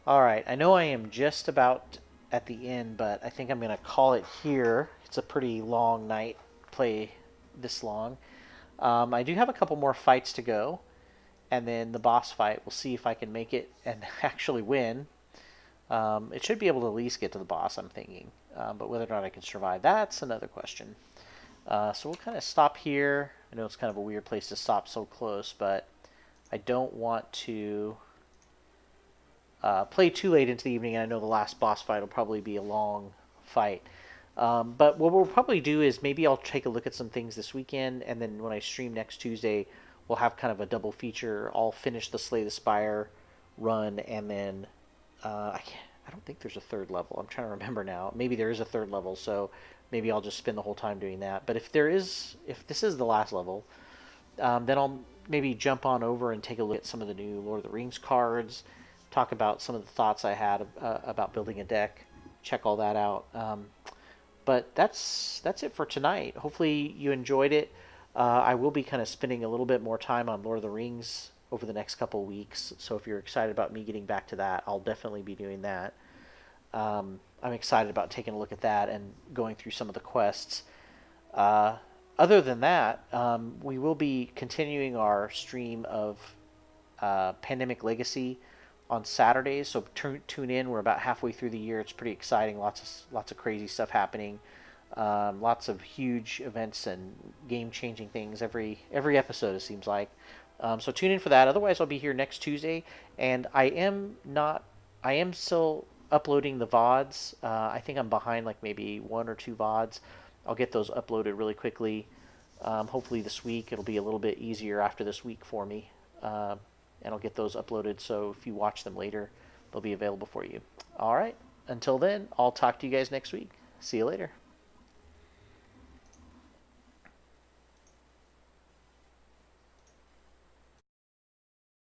Alright, I know I am just about at the end, but I think I'm going to call it here. It's a pretty long night, play this long. I do have a couple more fights to go, and then the boss fight. We'll see if I can make it and actually win. It should be able to at least get to the boss, I'm thinking. But whether or not I can survive, that's another question. So we'll kind of stop here. I know it's kind of a weird place to stop so close, but I don't want to play too late into the evening, and I know the last boss fight will probably be a long fight. But what we'll probably do is maybe I'll take a look at some things this weekend, and then when I stream next Tuesday, we'll have kind of a double feature. I'll finish the Slay the Spire run, and then I don't think there's a third level. I'm trying to remember now. Maybe there is a third level, so maybe I'll just spend the whole time doing that. But if this is the last level, then I'll maybe jump on over and take a look at some of the new Lord of the Rings cards, talk about some of the thoughts I had about building a deck, check all that out. But that's it for tonight. Hopefully you enjoyed it. I will be kind of spending a little bit more time on Lord of the Rings over the next couple weeks. So if you're excited about me getting back to that, I'll definitely be doing that. I'm excited about taking a look at that and going through some of the quests. Other than that, we will be continuing our stream of Pandemic Legacy on Saturdays. So tune in. We're about halfway through the year. It's pretty exciting. Lots of crazy stuff happening. Lots of huge events and game-changing things every episode, it seems like. So tune in for that. Otherwise, I'll be here next Tuesday, and I am still uploading the VODs. I think I'm behind like maybe 1 or 2 VODs. I'll get those uploaded really quickly. Hopefully this week. It'll be a little bit easier after this week for me. And I'll get those uploaded, so if you watch them later, they'll be available for you. All right. Until then, I'll talk to you guys next week. See you later.